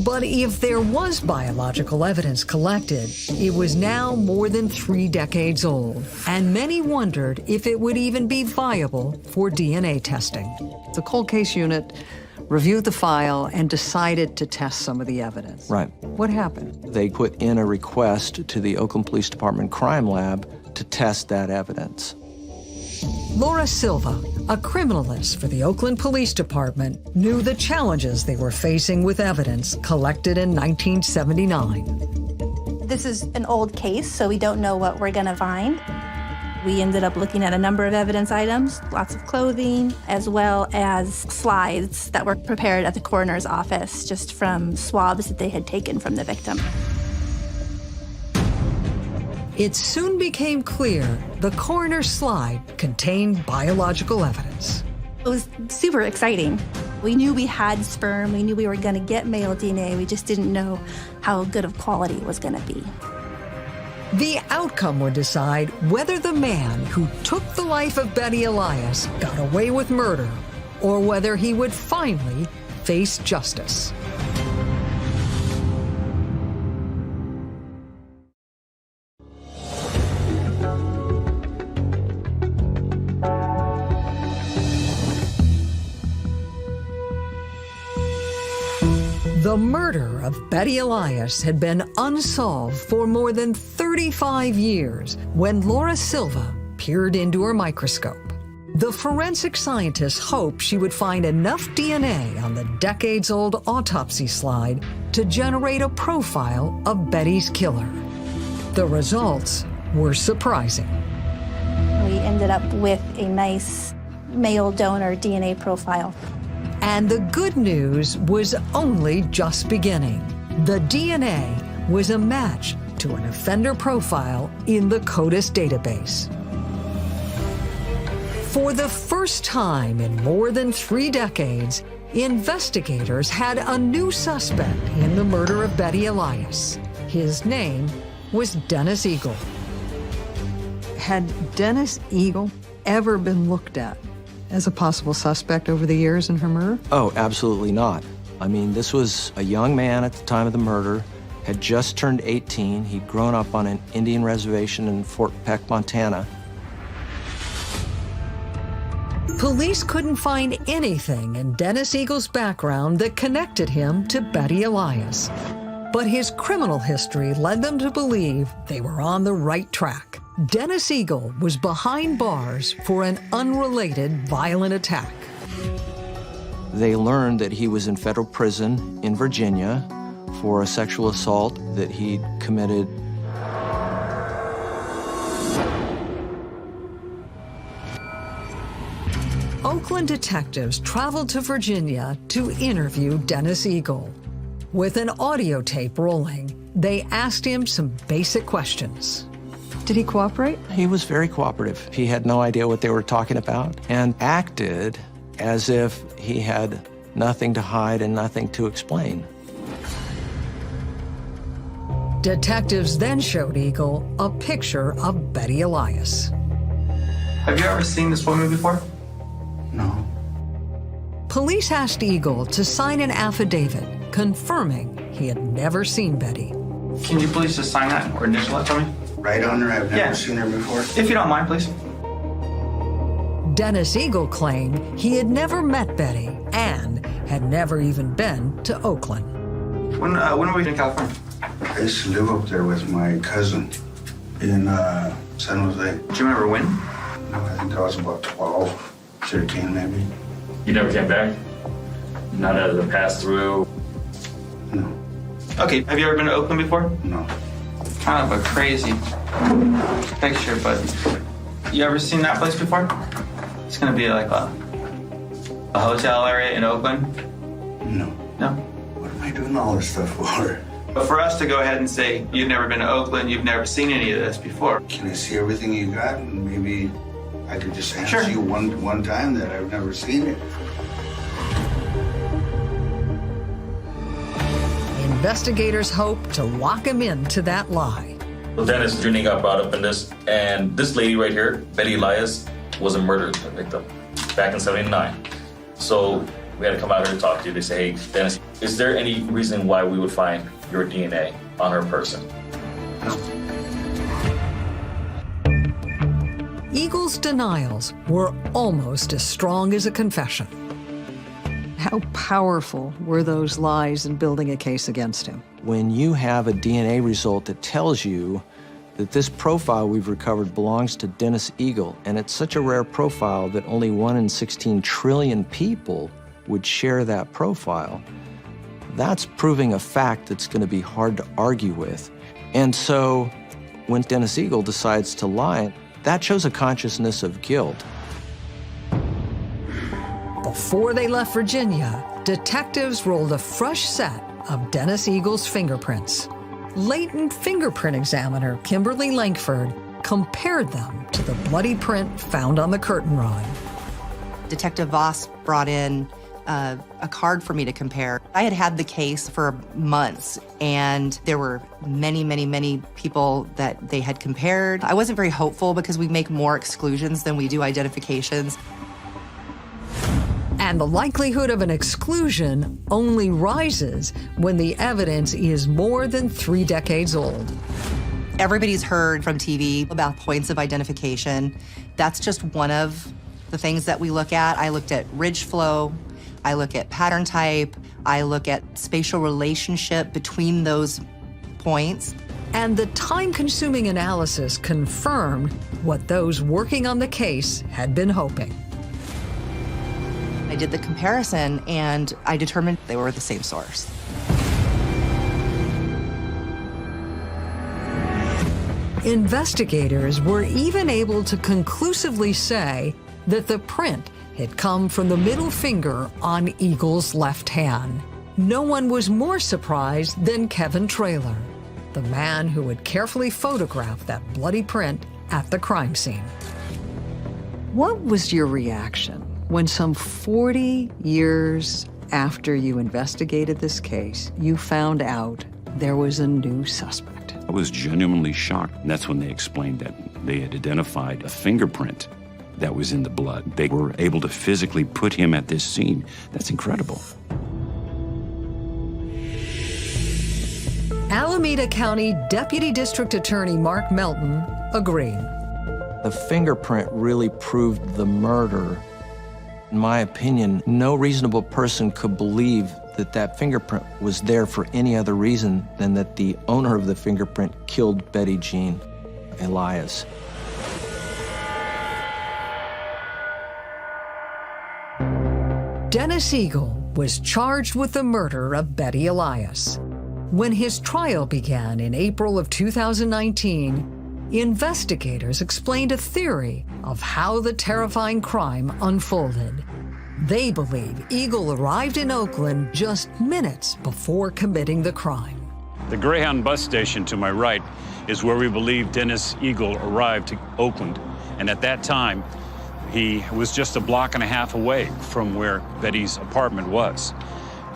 But if there was biological evidence collected, it was now more than 3 decades old, and many wondered if it would even be viable for DNA testing. The cold case unit reviewed the file and decided to test some of the evidence. Right. What happened? They put in a request to the Oakland Police Department Crime Lab to test that evidence. Laura Silva, a criminalist for the Oakland Police Department, knew the challenges they were facing with evidence collected in 1979. This is an old case, so we don't know what we're going to find. We ended up looking at a number of evidence items, lots of clothing, as well as slides that were prepared at the coroner's office just from swabs that they had taken from the victim. It soon became clear the coroner's slide contained biological evidence. It was super exciting. We knew we had sperm, we knew we were going to get male DNA, we just didn't know how good of quality it was going to be. The outcome would decide whether the man who took the life of Betty Elias got away with murder, or whether he would finally face justice. The murder of Betty Elias had been unsolved for more than 35 years when Laura Silva peered into her microscope. The forensic scientists hoped she would find enough DNA on the decades-old autopsy slide to generate a profile of Betty's killer. The results were surprising. We ended up with a nice male donor DNA profile. And the good news was only just beginning. The DNA was a match to an offender profile in the CODIS database. For the first time in more than 3 decades, investigators had a new suspect in the murder of Betty Elias. His name was Dennis Eagle. Had Dennis Eagle ever been looked at as a possible suspect over the years in her murder? Oh, absolutely not. I mean, this was a young man at the time of the murder, had just turned 18. He'd grown up on an Indian reservation in Fort Peck, Montana. Police couldn't find anything in Dennis Eagle's background that connected him to Betty Elias. But his criminal history led them to believe they were on the right track. Dennis Eagle was behind bars for an unrelated violent attack. They learned that he was in federal prison in Virginia for a sexual assault that he'd committed. Oakland detectives traveled to Virginia to interview Dennis Eagle. With an audio tape rolling, they asked him some basic questions. Did he cooperate? He was very cooperative. He had no idea what they were talking about and acted as if he had nothing to hide and nothing to explain. Detectives then showed Eagle a picture of Betty Elias. Have you ever seen this woman before? No. Police asked Eagle to sign an affidavit confirming he had never seen Betty. Can you please just sign that or initial it for me? Right on her? I've never seen her before. If you don't mind, please. Dennis Eagle claimed he had never met Betty and had never even been to Oakland. When were we in California? I used to live up there with my cousin in San Jose. Do you remember when? No, I think I was about 12, 13 maybe. You never came back? Not as a pass-through? No. Okay, have you ever been to Oakland before? No. Kind of a crazy picture, but you ever seen that place before? It's gonna be like a hotel area in Oakland. No. No? What am I doing all this stuff for? But for us to go ahead and say, you've never been to Oakland, you've never seen any of this before. Can I see everything you got? And maybe I could just answer Sure. you one time that I've never seen it. Investigators hope to lock him into that lie. Well, Dennis Jr. got brought up in this, and this lady right here, Betty Elias, was a murder victim back in '79. So we had to come out here to talk to you. They say, hey, Dennis, is there any reason why we would find your DNA on her person? No. Eagle's denials were almost as strong as a confession. How powerful were those lies in building a case against him? When you have a DNA result that tells you that this profile we've recovered belongs to Dennis Eagle, and it's such a rare profile that only 1 in 16 trillion people would share that profile, that's proving a fact that's going to be hard to argue with. And so when Dennis Eagle decides to lie, that shows a consciousness of guilt. Before they left Virginia, detectives rolled a fresh set of Dennis Eagle's fingerprints. Latent fingerprint examiner Kimberly Lankford compared them to the bloody print found on the curtain rod. Detective Voss brought in a card for me to compare. I had the case for months, and there were many people that they had compared. I wasn't very hopeful because we make more exclusions than we do identifications. And the likelihood of an exclusion only rises when the evidence is more than 3 decades old. Everybody's heard from TV about points of identification. That's just one of the things that we look at. I looked at ridge flow, I look at pattern type, I look at spatial relationship between those points. And the time-consuming analysis confirmed what those working on the case had been hoping. I did the comparison, and I determined they were the same source. Investigators were even able to conclusively say that the print had come from the middle finger on Eagle's left hand. No one was more surprised than Kevin Traylor, the man who had carefully photographed that bloody print at the crime scene. What was your reaction when some 40 years after you investigated this case, you found out there was a new suspect? I was genuinely shocked. And that's when they explained that they had identified a fingerprint that was in the blood. They were able to physically put him at this scene. That's incredible. Alameda County Deputy District Attorney Mark Melton agreed. The fingerprint really proved the murder. In my opinion, no reasonable person could believe that that fingerprint was there for any other reason than that the owner of the fingerprint killed Betty Jean Elias. Dennis Eagle was charged with the murder of Betty Elias. When his trial began in April of 2019, investigators explained a theory of how the terrifying crime unfolded. They believe Eagle arrived in Oakland just minutes before committing the crime. The Greyhound bus station to my right is where we believe Dennis Eagle arrived to Oakland. And at that time, he was just a block and a half away from where Betty's apartment was.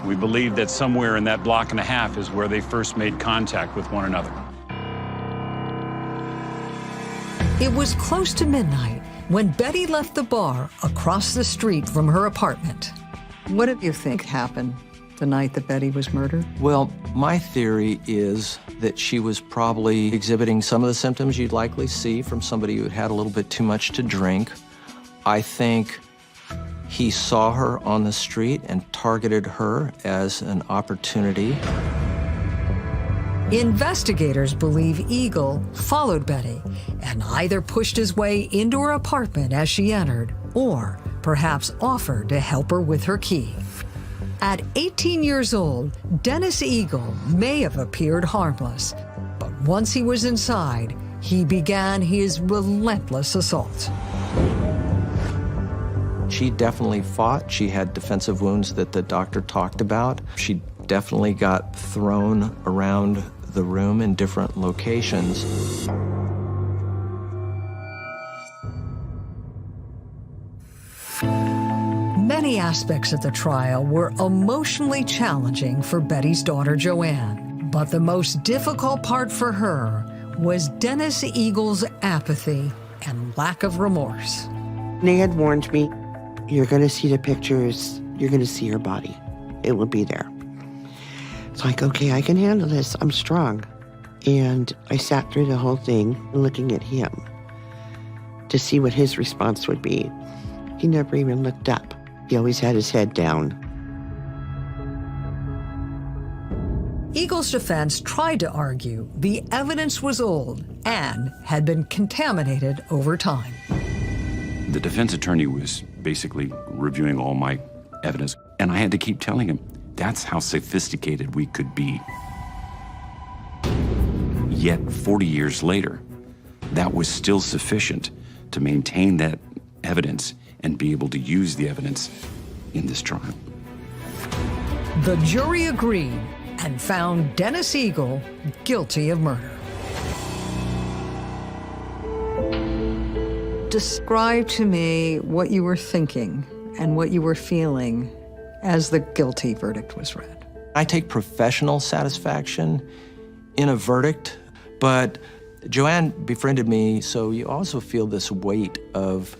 We believe that somewhere in that block and a half is where they first made contact with one another. It was close to midnight when Betty left the bar across the street from her apartment. What do you think happened the night that Betty was murdered? Well, my theory is that she was probably exhibiting some of the symptoms you'd likely see from somebody who had had a little bit too much to drink. I think He saw her on the street and targeted her as an opportunity. Investigators believe Eagle followed Betty and either pushed his way into her apartment as she entered or perhaps offered to help her with her key. At 18 years old, Dennis Eagle may have appeared harmless, but once he was inside, he began his relentless assault. She definitely fought. She had defensive wounds that the doctor talked about. She definitely got thrown around the room in different locations. Many aspects of the trial were emotionally challenging for Betty's daughter, Joanne. But the most difficult part for her was Dennis Eagle's apathy and lack of remorse. They had warned me, you're going to see the pictures, you're going to see her body. It will be there. It's like, okay, I can handle this. I'm strong. And I sat through the whole thing looking at him to see what his response would be. He never even looked up. He always had his head down. Eagle's defense tried to argue the evidence was old and had been contaminated over time. The defense attorney was basically reviewing all my evidence, and I had to keep telling him, that's how sophisticated we could be. Yet 40 years later, that was still sufficient to maintain that evidence and be able to use the evidence in this trial. The jury agreed and found Dennis Eagle guilty of murder. Describe to me what you were thinking and what you were feeling as the guilty verdict was read. I take professional satisfaction in a verdict, but Joanne befriended me, so you also feel this weight of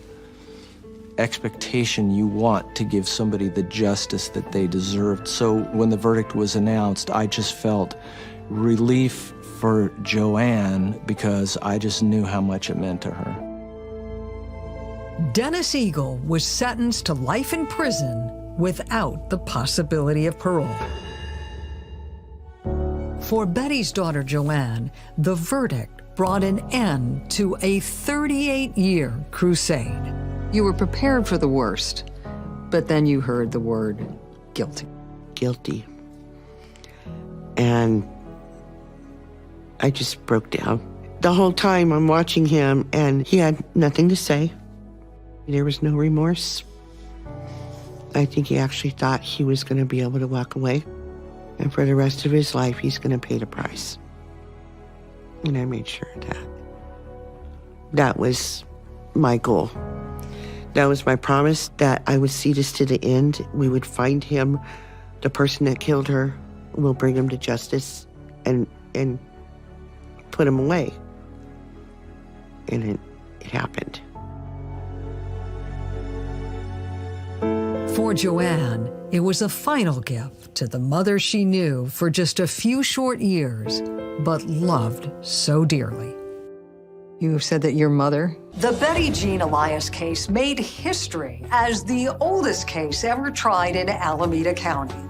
expectation. You want to give somebody the justice that they deserved. So when the verdict was announced, I just felt relief for Joanne because I just knew how much it meant to her. Dennis Eagle was sentenced to life in prison without the possibility of parole. For Betty's daughter, Joanne, the verdict brought an end to a 38-year crusade. You were prepared for the worst, but then you heard the word guilty. Guilty. And I just broke down. The whole time I'm watching him, and he had nothing to say. There was no remorse. I think he actually thought he was going to be able to walk away. And for the rest of his life, he's going to pay the price. And I made sure of that. That was my goal. That was my promise, that I would see this to the end. We would find him, the person that killed her. We'll bring him to justice and put him away. And it happened. For Joanne, it was a final gift to the mother she knew for just a few short years, but loved so dearly. You said that your mother? The Betty Jean Elias case made history as the oldest case ever tried in Alameda County.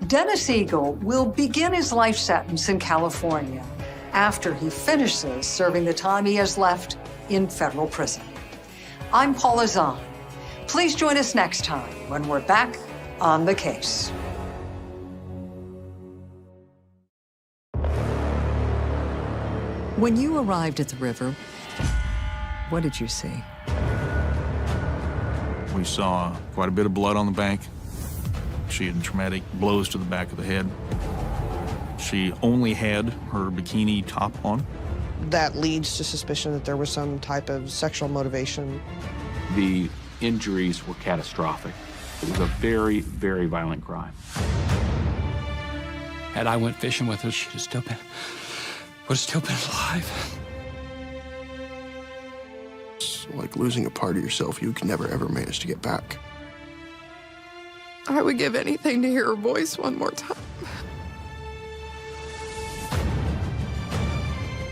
Dennis Eagle will begin his life sentence in California after he finishes serving the time he has left in federal prison. I'm Paula Zahn. Please join us next time when we're back on the case. When you arrived at the river, what did you see? We saw quite a bit of blood on the bank. She had traumatic blows to the back of the head. She only had her bikini top on. That leads to suspicion that there was some type of sexual motivation. The injuries were catastrophic. It was a very, very violent crime. Had I went fishing with her, she'd have still been, would have still been alive. It's like losing a part of yourself you can never, ever manage to get back. I would give anything to hear her voice one more time.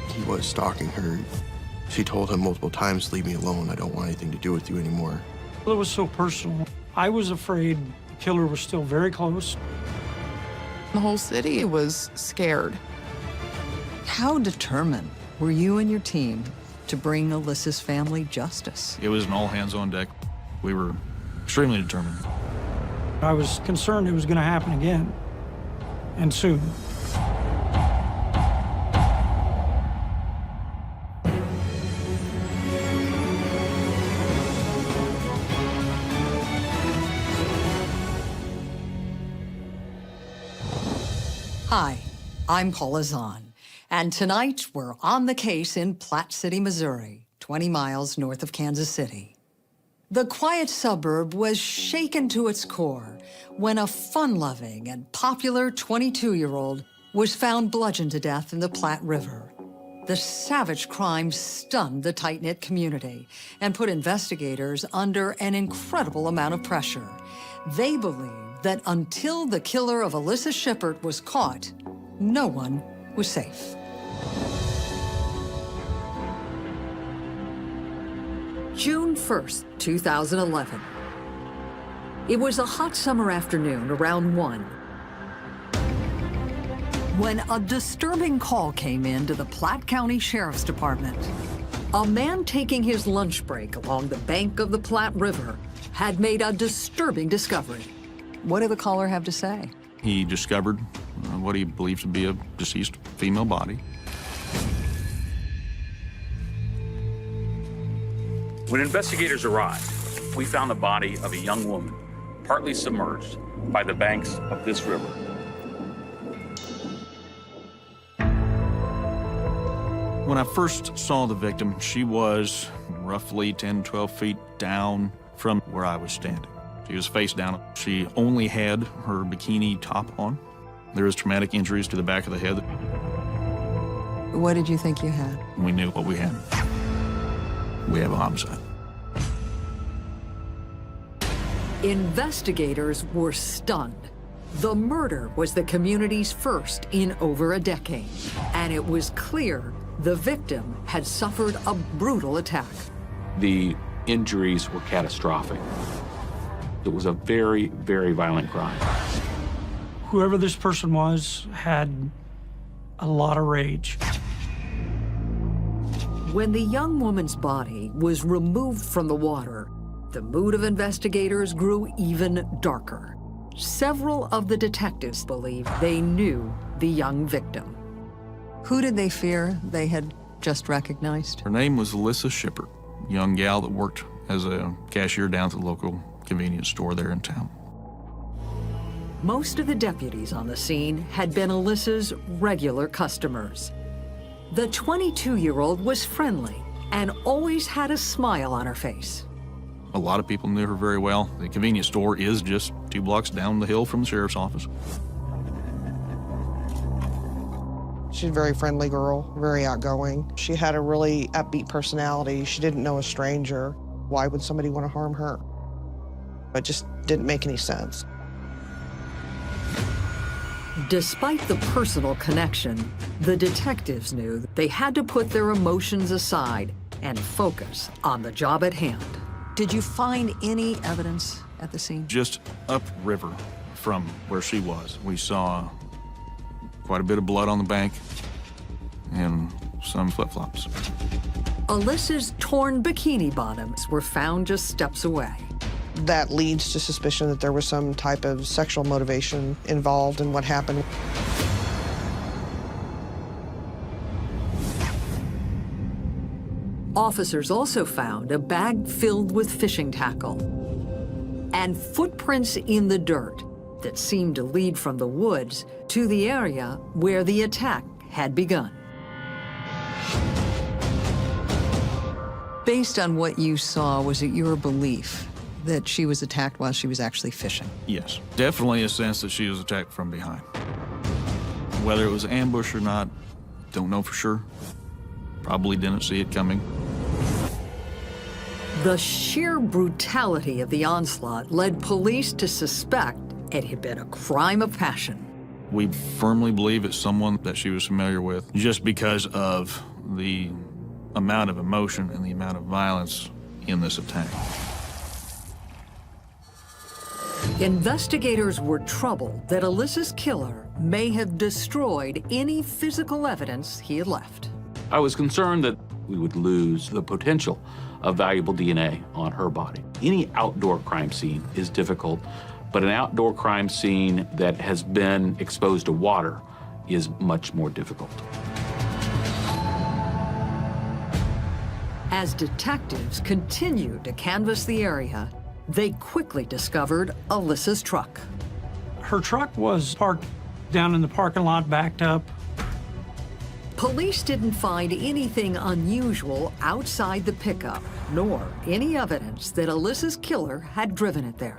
He was stalking her. She told him multiple times, leave me alone. I don't want anything to do with you anymore. It was so personal. I was afraid the killer was still very close. The whole city was scared. How determined were you and your team to bring Alyssa's family justice? It was an all hands on deck. We were extremely determined. I was concerned it was going to happen again, and soon. Hi, I'm Paula Zahn, and tonight we're on the case in Platte City, Missouri, 20 miles north of Kansas City. The quiet suburb was shaken to its core when a fun-loving and popular 22-year-old was found bludgeoned to death in the Platte River. The savage crime stunned the tight-knit community and put investigators under an incredible amount of pressure. They believed that until the killer of Alyssa Shippert was caught, no one was safe. June 1st, 2011. It was a hot summer afternoon around 1 when a disturbing call came in to the Platte County Sheriff's Department. A man taking his lunch break along the bank of the Platte River had made a disturbing discovery. What did the caller have to say? He discovered what he believed to be a deceased female body. When investigators arrived, we found the body of a young woman, partly submerged by the banks of this river. When I first saw the victim, she was roughly 10, 12 feet down from where I was standing. She was face down. She only had her bikini top on. There was traumatic injuries to the back of the head. What did you think you had? We knew what we had. We have a homicide. Investigators were stunned. The murder was the community's first in over a decade, and it was clear the victim had suffered a brutal attack. The injuries were catastrophic. It was a very, very violent crime. Whoever this person was had a lot of rage. When the young woman's body was removed from the water, the mood of investigators grew even darker. Several of the detectives believed they knew the young victim. Who did they fear they had just recognized? Her name was Alyssa Shippert, a young gal that worked as a cashier down at the local convenience store there in town. Most of the deputies on the scene had been Alyssa's regular customers. The 22-year-old was friendly and always had a smile on her face. A lot of people knew her very well. The convenience store is just 2 blocks down the hill from the sheriff's office. She's a very friendly girl, very outgoing. She had a really upbeat personality. She didn't know a stranger. Why would somebody want to harm her? It just didn't make any sense. Despite the personal connection, the detectives knew that they had to put their emotions aside and focus on the job at hand. Did you find any evidence at the scene? Just upriver from where she was, we saw quite a bit of blood on the bank and some flip-flops. Alyssa's torn bikini bottoms were found just steps away. That leads to suspicion that there was some type of sexual motivation involved in what happened. Officers also found a bag filled with fishing tackle and footprints in the dirt that seemed to lead from the woods to the area where the attack had begun. Based on what you saw, was it your belief that she was attacked while she was actually fishing? Yes, definitely a sense that she was attacked from behind. Whether it was an ambush or not, don't know for sure. Probably didn't see it coming. The sheer brutality of the onslaught led police to suspect it had been a crime of passion. We firmly believe it's someone that she was familiar with just because of the amount of emotion and the amount of violence in this attack. Investigators were troubled that Alyssa's killer may have destroyed any physical evidence he had left. I was concerned that we would lose the potential of valuable DNA on her body. Any outdoor crime scene is difficult, but an outdoor crime scene that has been exposed to water is much more difficult. As detectives continued to canvass the area, they quickly discovered Alyssa's truck. Her truck was parked down in the parking lot, backed up. Police didn't find anything unusual outside the pickup, nor any evidence that Alyssa's killer had driven it there.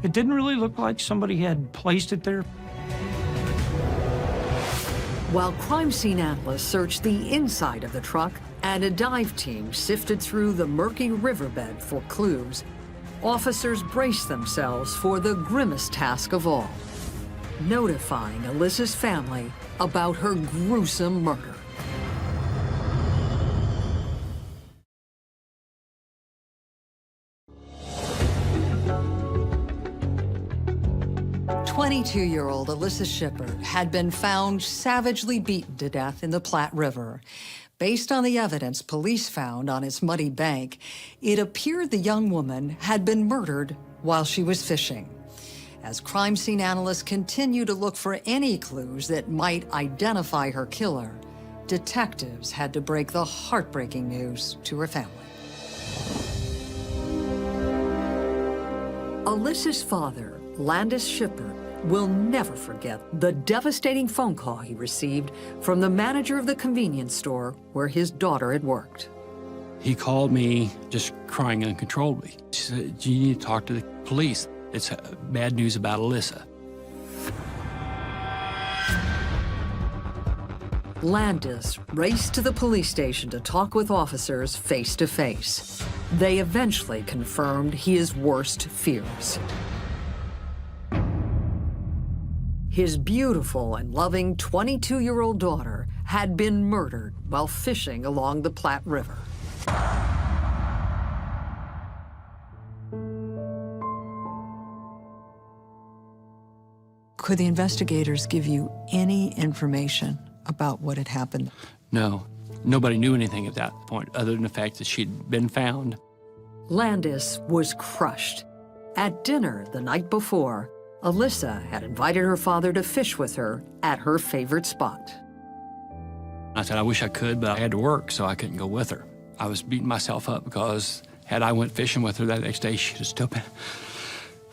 It didn't really look like somebody had placed it there. While crime scene analysts searched the inside of the truck and a dive team sifted through the murky riverbed for clues, officers braced themselves for the grimmest task of all, notifying Alyssa's family about her gruesome murder. "22-year-old Alyssa Shippert had been found savagely beaten to death in the Platte River. Based on the evidence police found on its muddy bank, it appeared the young woman had been murdered while she was fishing. As crime scene analysts continue to look for any clues that might identify her killer, detectives had to break the heartbreaking news to her family. Alyssa's father, Landis Shippert, will never forget the devastating phone call he received from the manager of the convenience store where his daughter had worked. He called me just crying uncontrollably. He said, "You need to talk to the police. It's bad news about Alyssa." Landis raced to the police station to talk with officers face to face. They eventually confirmed his worst fears. His beautiful and loving 22-year-old daughter had been murdered while fishing along the Platte River. Could the investigators give you any information about what had happened? No, nobody knew anything at that point other than the fact that she'd been found. Landis was crushed. At dinner the night before, Alyssa had invited her father to fish with her at her favorite spot. I said, I wish I could, but I had to work, so I couldn't go with her. I was beating myself up because had I went fishing with her that next day, she'd have still been,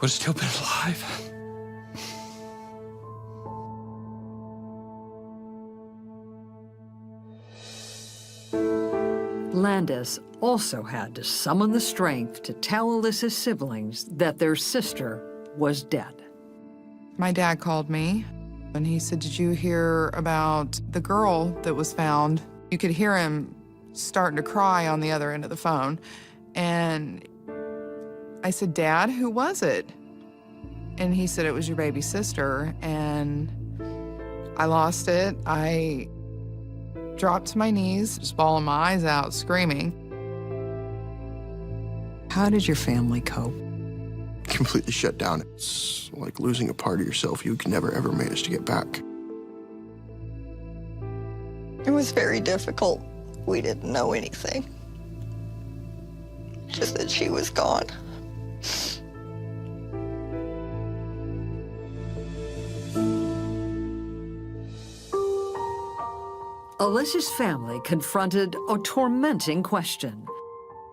would have still been alive. Landis also had to summon the strength to tell Alyssa's siblings that their sister was dead. My dad called me and he said, "Did you hear about the girl that was found?" You could hear him starting to cry on the other end of the phone. And I said, "Dad, who was it?" And he said, "It was your baby sister." And I lost it. I dropped to my knees, just bawling my eyes out, screaming. How did your family cope? Completely shut down. It's like losing a part of yourself you can never, ever manage to get back. It was very difficult. We didn't know anything. Just that she was gone. Alyssa's family confronted a tormenting question.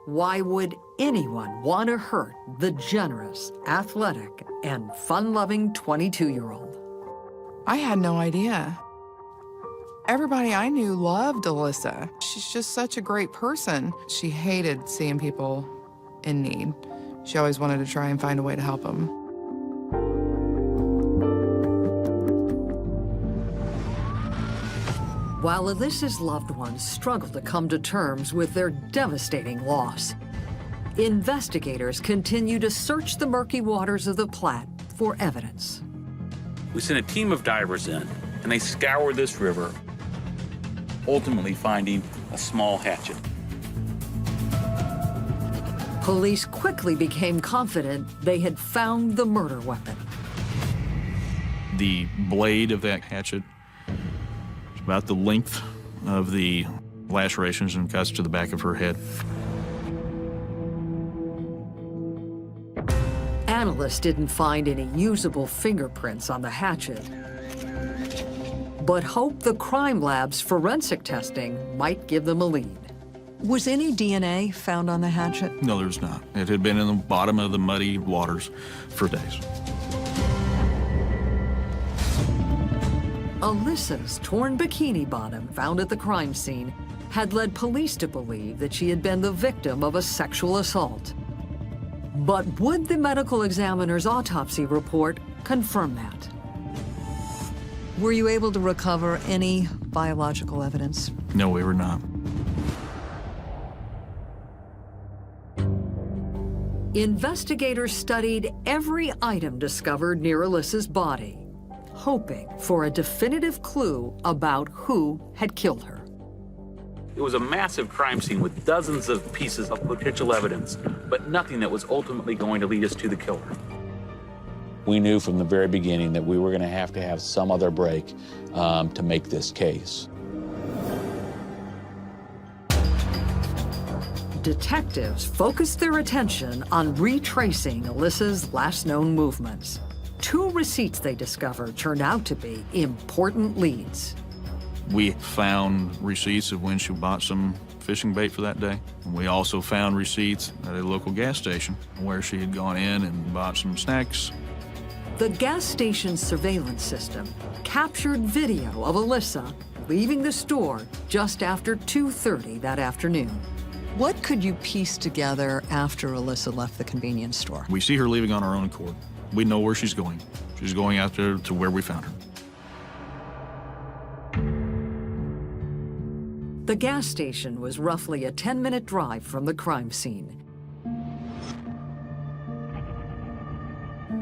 Why would anyone want to hurt the generous, athletic, and fun-loving 22-year-old? I had no idea. Everybody I knew loved Alyssa. She's just such a great person. She hated seeing people in need. She always wanted to try and find a way to help them. While Alyssa's loved ones struggled to come to terms with their devastating loss, investigators continue to search the murky waters of the Platte for evidence. We sent a team of divers in, and they scoured this river, ultimately finding a small hatchet. Police quickly became confident they had found the murder weapon. The blade of that hatchet is about the length of the lacerations and cuts to the back of her head. Analysts didn't find any usable fingerprints on the hatchet, but hoped the crime lab's forensic testing might give them a lead. Was any DNA found on the hatchet? No, there's not. It had been in the bottom of the muddy waters for days. Alyssa's torn bikini bottom found at the crime scene had led police to believe that she had been the victim of a sexual assault. But would the medical examiner's autopsy report confirm that? Were you able to recover any biological evidence? No, we were not. Investigators studied every item discovered near Alyssa's body, hoping for a definitive clue about who had killed her. It was a massive crime scene with dozens of pieces of potential evidence, but nothing that was ultimately going to lead us to the killer. We knew from the very beginning that we were going to have some other break to make this case. Detectives focused their attention on retracing Alyssa's last known movements. 2 receipts they discovered turned out to be important leads. We found receipts of when she bought some fishing bait for that day. We also found receipts at a local gas station where she had gone in and bought some snacks. The gas station's surveillance system captured video of Alyssa leaving the store just after 2:30 that afternoon. What could you piece together after Alyssa left the convenience store? We see her leaving on her own accord. We know where she's going. She's going out there to where we found her. The gas station was roughly a 10-minute drive from the crime scene.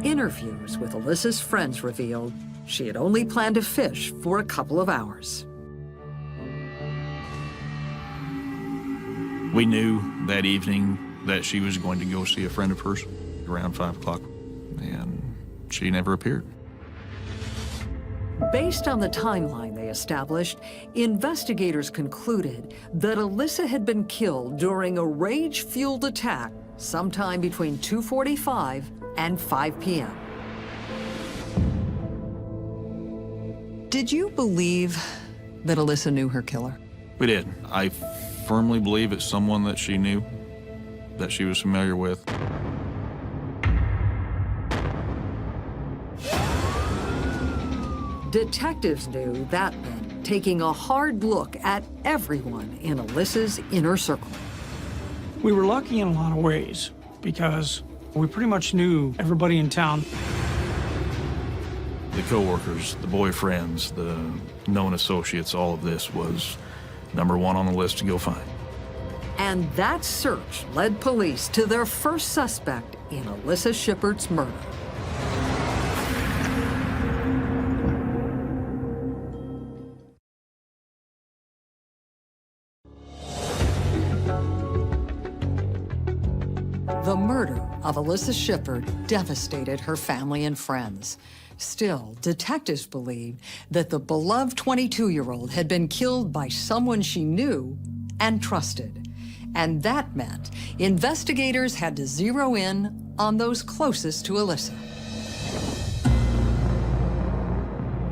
Interviews with Alyssa's friends revealed she had only planned to fish for a couple of hours. We knew that evening that she was going to go see a friend of hers around 5 o'clock, and she never appeared. Based on the timeline they established, investigators concluded that Alyssa had been killed during a rage-fueled attack sometime between 2:45 and 5 p.m. Did you believe that Alyssa knew her killer? We did. I firmly believe it's someone that she knew, that she was familiar with. Detectives knew that meant taking a hard look at everyone in Alyssa's inner circle. We were lucky in a lot of ways because we pretty much knew everybody in town. The coworkers, the boyfriends, the known associates, all of this was #1 on the list to go find. And that search led police to their first suspect in Alyssa Shippert's murder. The murder of Alyssa Shippert devastated her family and friends. Still, detectives believed that the beloved 22-year-old had been killed by someone she knew and trusted. And that meant investigators had to zero in on those closest to Alyssa.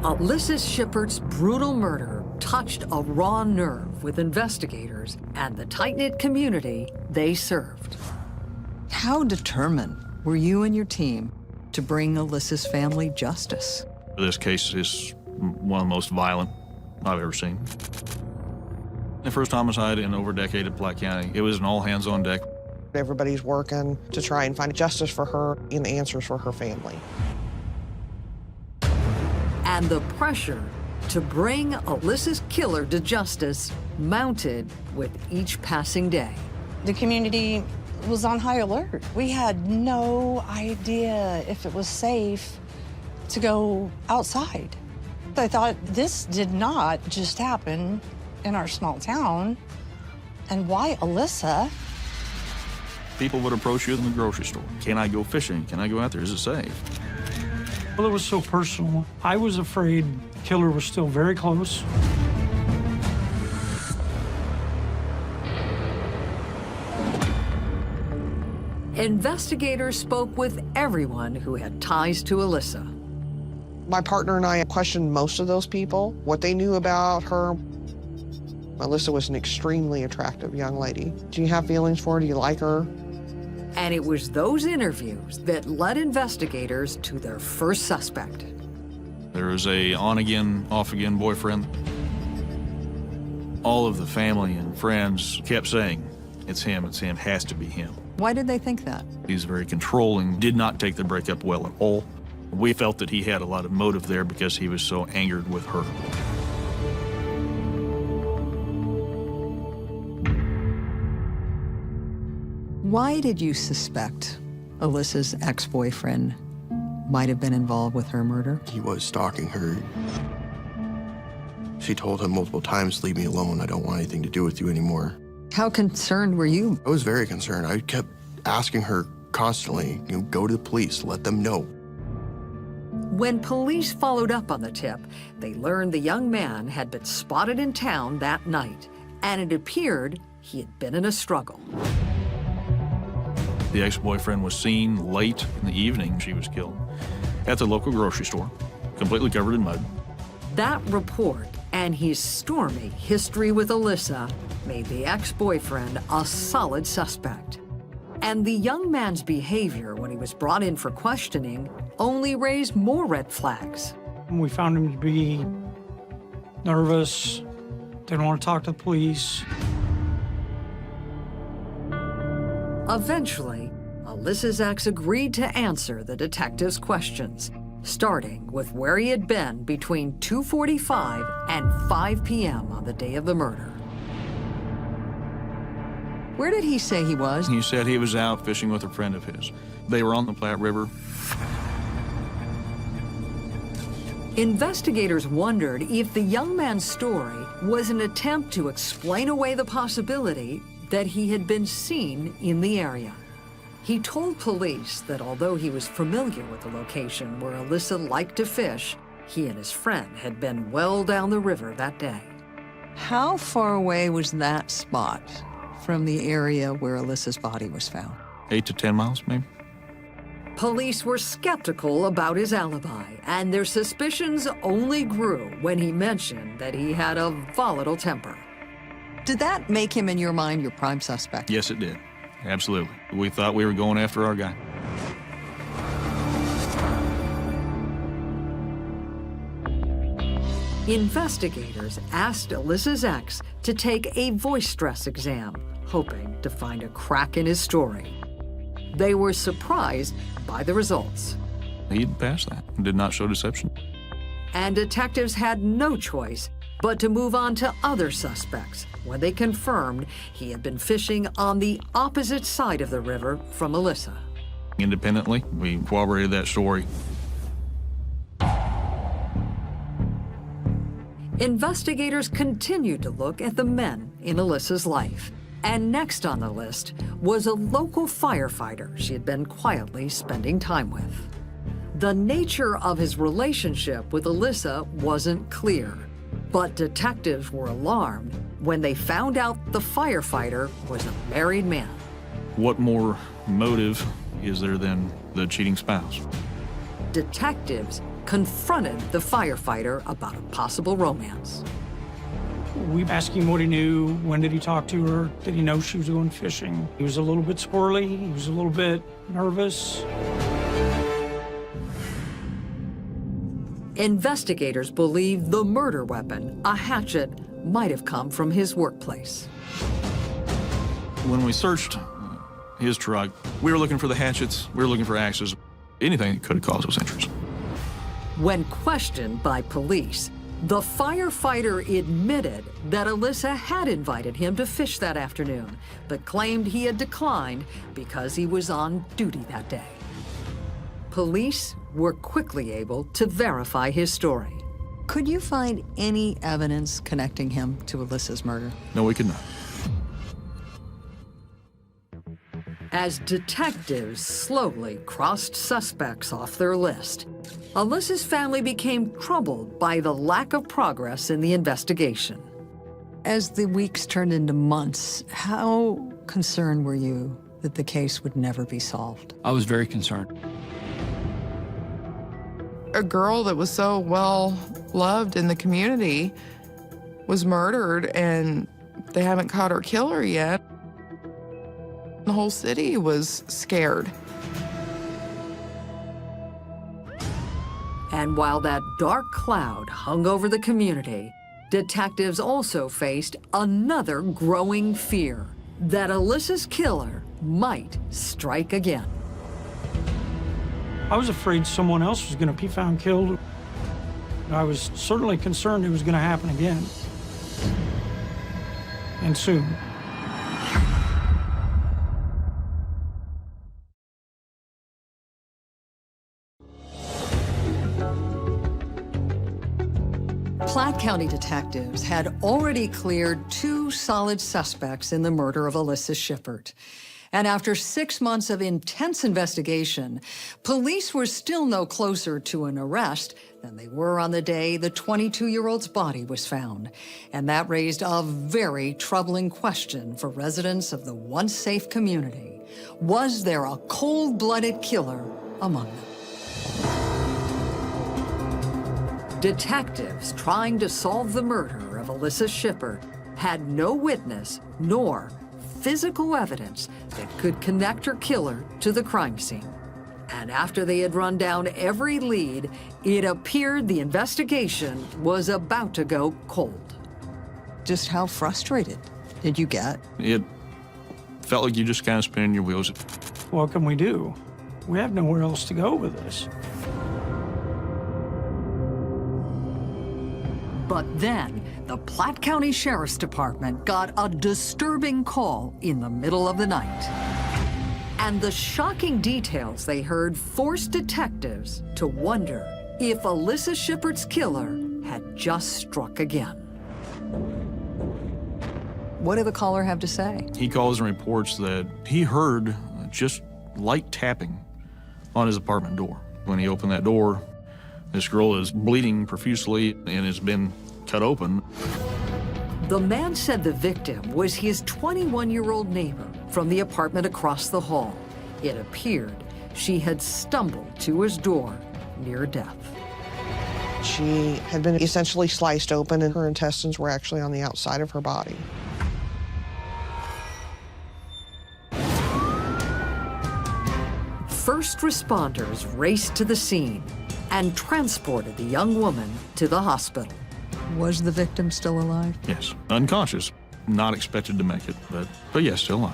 Alyssa Shippert's brutal murder touched a raw nerve with investigators and the tight-knit community they served. How determined were you and your team to bring Alyssa's family justice? This case is one of the most violent I've ever seen. The first homicide in over a decade in Platte County. It was an all hands on deck. Everybody's working to try and find justice for her and answers for her family. And the pressure to bring Alyssa's killer to justice mounted with each passing day. The community was on high alert. We had no idea if it was safe to go outside. I thought this did not just happen in our small town. And why Alyssa? People would approach you in the grocery store. Can I go fishing? Can I go out there? Is it safe? Well, it was so personal. I was afraid the killer was still very close. Investigators spoke with everyone who had ties to Alyssa. My partner and I questioned most of those people, what they knew about her. Alyssa was an extremely attractive young lady. Do you have feelings for her? Do you like her? And it was those interviews that led investigators to their first suspect. There was a on-again, off-again boyfriend. All of the family and friends kept saying, it's him, has to be him. Why did they think that? He's very controlling, did not take the breakup well at all. We felt that he had a lot of motive there because he was so angered with her. Why did you suspect Alyssa's ex-boyfriend might have been involved with her murder? He was stalking her. She told him multiple times, leave me alone, I don't want anything to do with you anymore. How concerned were you? I was very concerned. I kept asking her constantly, go to the police, let them know. When police followed up on the tip, they learned the young man had been spotted in town that night, and it appeared he had been in a struggle. The ex-boyfriend was seen late in the evening. She was killed at the local grocery store, completely covered in mud. That report and his stormy history with Alyssa made the ex-boyfriend a solid suspect. And the young man's behavior when he was brought in for questioning only raised more red flags. We found him to be nervous, didn't want to talk to the police. Eventually, Alyssa's ex agreed to answer the detective's questions, starting with where he had been between 2:45 and 5 p.m. on the day of the murder. Where did he say he was? He said he was out fishing with a friend of his. They were on the Platte River. Investigators wondered if the young man's story was an attempt to explain away the possibility that he had been seen in the area. He told police that although he was familiar with the location where Alyssa liked to fish, he and his friend had been well down the river that day. How far away was that spot from the area where Alyssa's body was found? 8 to 10 miles, maybe. Police were skeptical about his alibi, and their suspicions only grew when he mentioned that he had a volatile temper. Did that make him, in your mind, your prime suspect? Yes, it did. Absolutely. We thought we were going after our guy. Investigators asked Alyssa's ex to take a voice stress exam, hoping to find a crack in his story. They were surprised by the results. He'd passed that and did not show deception. And detectives had no choice but to move on to other suspects when they confirmed he had been fishing on the opposite side of the river from Alyssa. Independently, we corroborated that story. Investigators continued to look at the men in Alyssa's life. And next on the list was a local firefighter she had been quietly spending time with. The nature of his relationship with Alyssa wasn't clear, but detectives were alarmed when they found out the firefighter was a married man. What more motive is there than the cheating spouse? Detectives confronted the firefighter about a possible romance. We asked him what he knew, when did he talk to her, did he know she was going fishing. He was a little bit squirrely, he was a little bit nervous. Investigators believe the murder weapon, a hatchet, might have come from his workplace. When we searched his truck, we were looking for the hatchets, we were looking for axes, anything that could have caused those injuries. When questioned by police, the firefighter admitted that Alyssa had invited him to fish that afternoon, but claimed he had declined because he was on duty that day. Police were quickly able to verify his story. Could you find any evidence connecting him to Alyssa's murder? No, we could not. As detectives slowly crossed suspects off their list, Alyssa's family became troubled by the lack of progress in the investigation. As the weeks turned into months, how concerned were you that the case would never be solved? I was very concerned. A girl that was so well loved in the community was murdered, and they haven't caught her killer yet. The whole city was scared. And while that dark cloud hung over the community, detectives also faced another growing fear that Alyssa's killer might strike again. I was afraid someone else was going to be found killed. I was certainly concerned it was going to happen again. And soon. Platte County detectives had already cleared 2 solid suspects in the murder of Alyssa Shippert. And after 6 months of intense investigation, police were still no closer to an arrest than they were on the day the 22-year-old's body was found. And that raised a very troubling question for residents of the once safe community. Was there a cold-blooded killer among them? Detectives trying to solve the murder of Alyssa Shippert had no witness nor physical evidence that could connect her killer to the crime scene. And after they had run down every lead, it appeared the investigation was about to go cold. Just how frustrated did you get? It felt like you just kind of spinning your wheels. What can we do? We have nowhere else to go with this. But then, the Platte County Sheriff's Department got a disturbing call in the middle of the night. And the shocking details they heard forced detectives to wonder if Alyssa Shippert's killer had just struck again. What did the caller have to say? He calls and reports that he heard just light tapping on his apartment door. When he opened that door, this girl is bleeding profusely and has been cut open. The man said the victim was his 21-year-old neighbor from the apartment across the hall. It appeared she had stumbled to his door near death. She had been essentially sliced open, and her intestines were actually on the outside of her body. First responders raced to the scene and transported the young woman to the hospital. Was the victim still alive? Yes, unconscious, not expected to make it, but yes, still alive.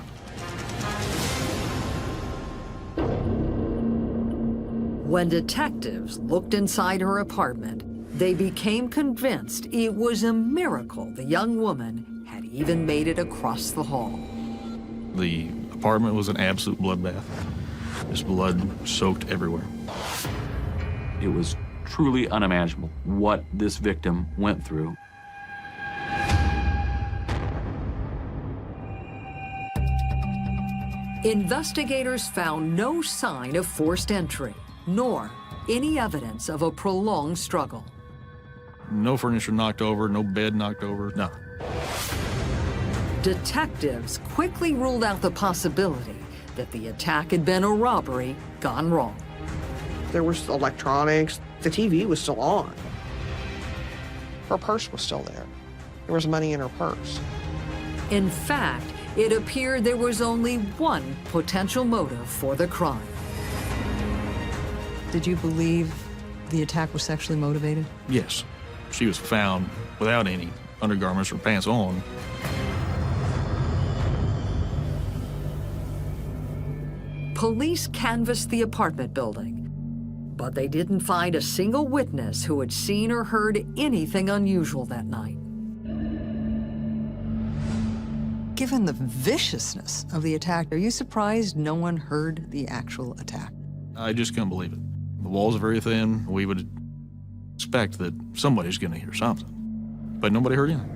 When detectives looked inside her apartment, they became convinced it was a miracle the young woman had even made it across the hall. The apartment was an absolute bloodbath. This blood soaked everywhere. It was truly unimaginable what this victim went through. Investigators found no sign of forced entry, nor any evidence of a prolonged struggle. No furniture knocked over, no bed knocked over, nothing. Detectives quickly ruled out the possibility that the attack had been a robbery gone wrong. There was electronics. The TV was still on. Her purse was still there. There was money in her purse. In fact, it appeared there was only one potential motive for the crime. Did you believe the attack was sexually motivated? Yes, she was found without any undergarments or pants on. Police canvassed the apartment building, but they didn't find a single witness who had seen or heard anything unusual that night. Given the viciousness of the attack, are you surprised no one heard the actual attack? I just couldn't believe it. The walls are very thin. We would expect that somebody's going to hear something, but nobody heard anything.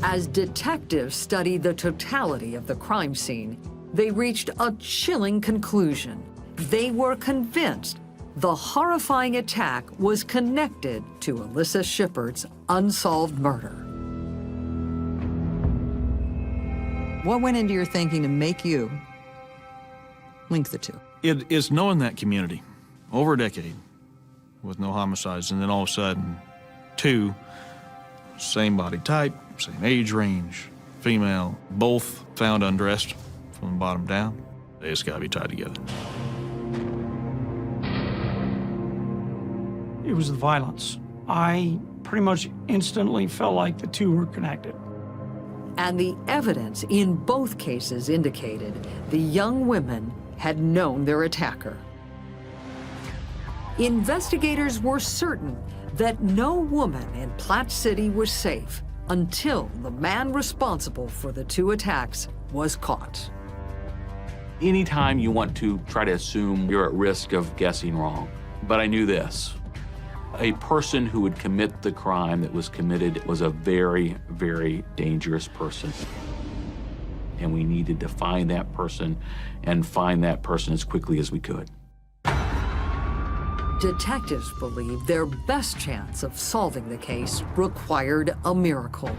As detectives studied the totality of the crime scene, they reached a chilling conclusion. They were convinced the horrifying attack was connected to Alyssa Shippert's unsolved murder. What went into your thinking to make you link the two? It is knowing that community over a decade with no homicides, and then all of a sudden, two, same body type, same age range, female, both found undressed from the bottom down. They just gotta be tied together. It was the violence. I pretty much instantly felt like the two were connected. And the evidence in both cases indicated the young women had known their attacker. Investigators were certain that no woman in Platte City was safe until the man responsible for the two attacks was caught. Anytime you want to try to assume, you're at risk of guessing wrong. But I knew this. A person who would commit the crime that was committed was a very, very dangerous person. And we needed to find that person and find that person as quickly as we could. Detectives believed their best chance of solving the case required a miracle: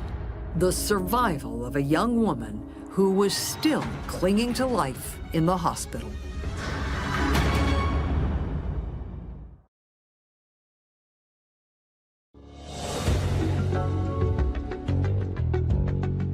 the survival of a young woman who was still clinging to life in the hospital.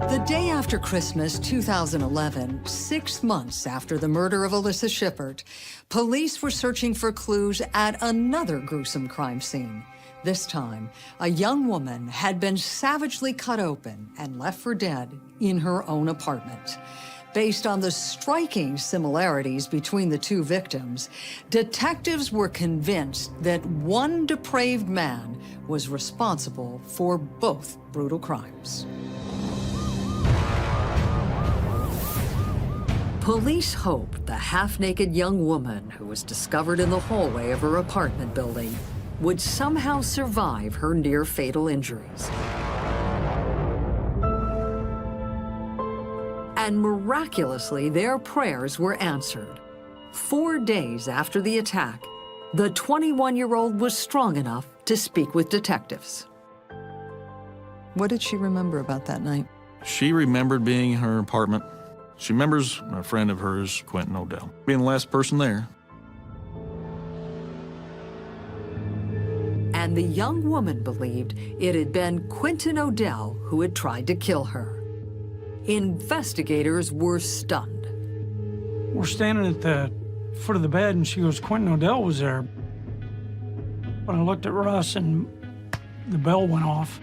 The day after Christmas 2011, 6 months after the murder of Alyssa Shippert, police were searching for clues at another gruesome crime scene. This time, a young woman had been savagely cut open and left for dead in her own apartment. Based on the striking similarities between the two victims, detectives were convinced that one depraved man was responsible for both brutal crimes. Police hoped the half-naked young woman who was discovered in the hallway of her apartment building would somehow survive her near-fatal injuries. And miraculously, their prayers were answered. 4 days after the attack, the 21-year-old was strong enough to speak with detectives. What did she remember about that night? She remembered being in her apartment. She remembers a friend of hers, Quentin Odell, being the last person there. And the young woman believed it had been Quentin Odell who had tried to kill her. Investigators were stunned. We're standing at the foot of the bed, and she goes, Quentin Odell was there. But I looked at Russ, and the bell went off.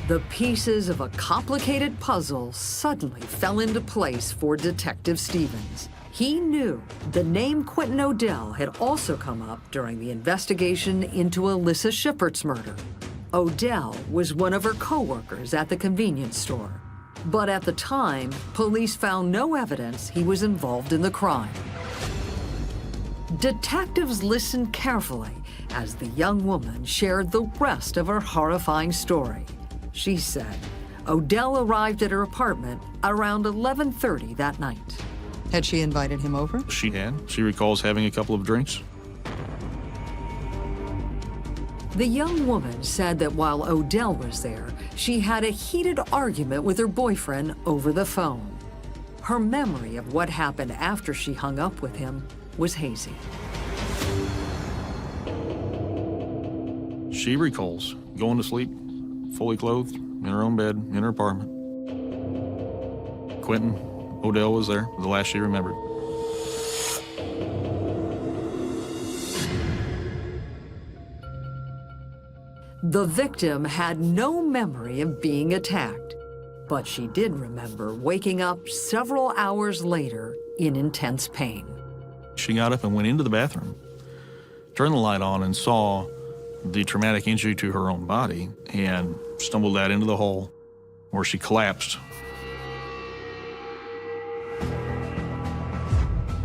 The pieces of a complicated puzzle suddenly fell into place for Detective Stevens. He knew the name Quentin Odell had also come up during the investigation into Alyssa Shippert's murder. Odell was one of her co-workers at the convenience store. But at the time, police found no evidence he was involved in the crime. Detectives listened carefully as the young woman shared the rest of her horrifying story. She said Odell arrived at her apartment around 11:30 that night. Had she invited him over? She had. She recalls having a couple of drinks. The young woman said that while Odell was there, she had a heated argument with her boyfriend over the phone. Her memory of what happened after she hung up with him was hazy. She recalls going to sleep, fully clothed, in her own bed, in her apartment. Quentin Odell was there, the last she remembered. The victim had no memory of being attacked, but she did remember waking up several hours later in intense pain. She got up and went into the bathroom, turned the light on, and saw the traumatic injury to her own body and stumbled out into the hole where she collapsed.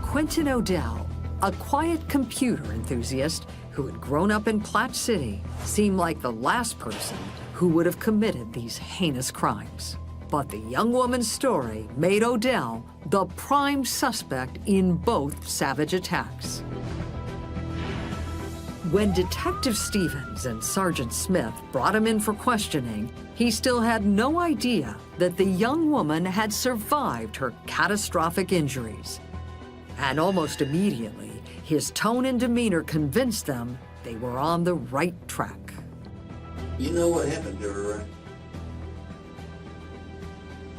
Quentin Odell, a quiet computer enthusiast, who had grown up in Platte City, seemed like the last person who would have committed these heinous crimes. But the young woman's story made Odell the prime suspect in both savage attacks. When Detective Stevens and Sergeant Smith brought him in for questioning, he still had no idea that the young woman had survived her catastrophic injuries. And almost immediately, his tone and demeanor convinced them they were on the right track. You know what happened to her, right?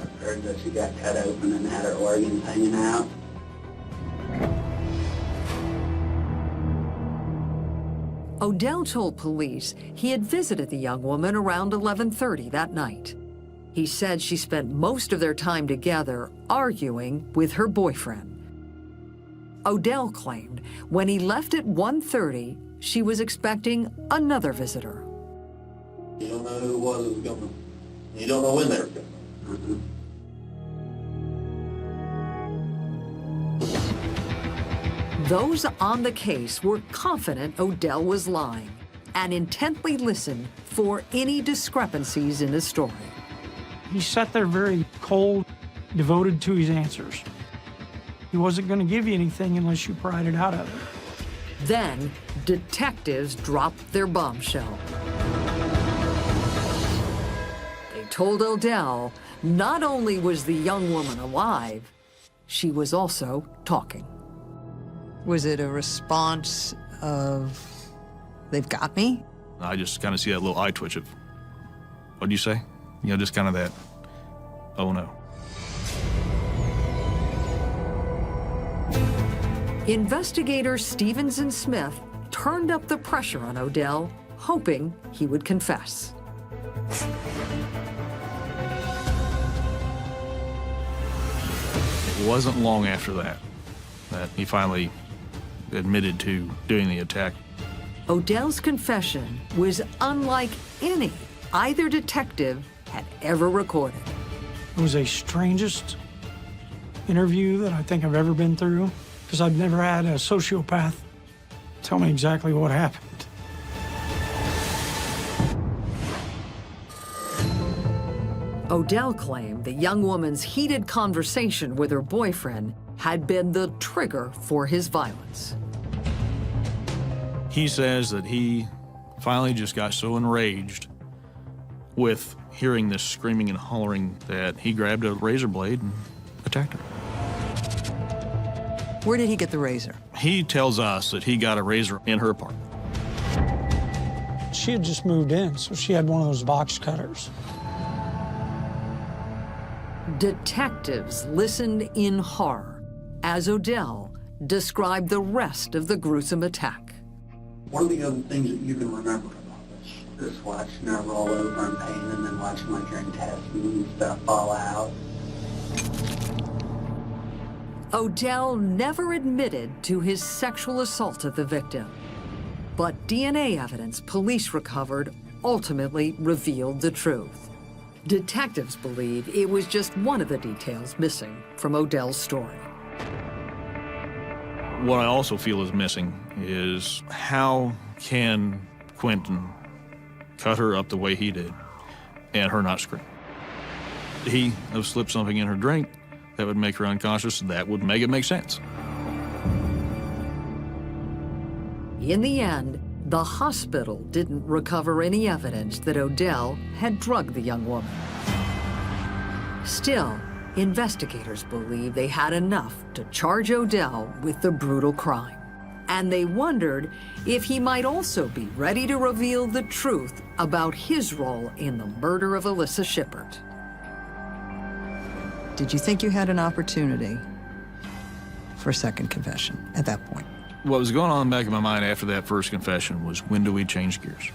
I've heard that she got cut open and had her organs hanging out. Odell told police he had visited the young woman around 11:30 that night. He said she spent most of their time together arguing with her boyfriend. Odell claimed when he left at 1:30, she was expecting another visitor. You don't know who it was that was coming. You don't know when they were coming. Those on the case were confident Odell was lying and intently listened for any discrepancies in his story. He sat there very cold, devoted to his answers. He wasn't going to give you anything unless you pried it out of him. Then, detectives dropped their bombshell. They told Odell not only was the young woman alive, she was also talking. Was it a response of, they've got me? I just kind of see that little eye twitch of, what'd you say? You know, just kind of that, oh no. Investigators Stevens and Smith turned up the pressure on Odell, hoping he would confess. It wasn't long after that he finally admitted to doing the attack. Odell's confession was unlike any either detective had ever recorded. It was the strangest interview that I think I've ever been through, because I've never had a sociopath tell me exactly what happened. Odell claimed the young woman's heated conversation with her boyfriend had been the trigger for his violence. He says that he finally just got so enraged with hearing this screaming and hollering that he grabbed a razor blade and attacked her. Where did he get the razor? He tells us that he got a razor in her apartment. She had just moved in, so she had one of those box cutters. Detectives listened in horror as Odell described the rest of the gruesome attack. What are the other things that you can remember about this? Just watching her roll over in pain and then watching like her intestines and stuff fall out. Odell never admitted to his sexual assault of the victim, but DNA evidence police recovered ultimately revealed the truth. Detectives believe it was just one of the details missing from Odell's story. What I also feel is missing is how can Quentin cut her up the way he did and her not scream? He have slipped something in her drink that would make her unconscious. That would make it make sense. In the end, the hospital didn't recover any evidence that Odell had drugged the young woman. Still, investigators believe they had enough to charge Odell with the brutal crime. And they wondered if he might also be ready to reveal the truth about his role in the murder of Alyssa Shippert. Did you think you had an opportunity for a second confession at that point? What was going on in the back of my mind after that first confession was, when do we change gears?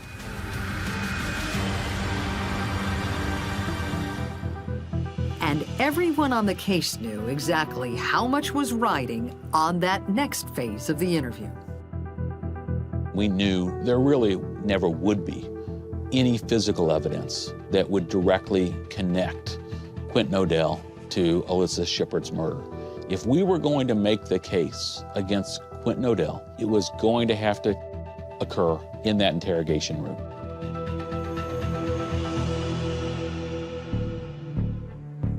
And everyone on the case knew exactly how much was riding on that next phase of the interview. We knew there really never would be any physical evidence that would directly connect Quentin Odell to Alyssa Shippert's murder. If we were going to make the case against Quentin Odell, it was going to have to occur in that interrogation room.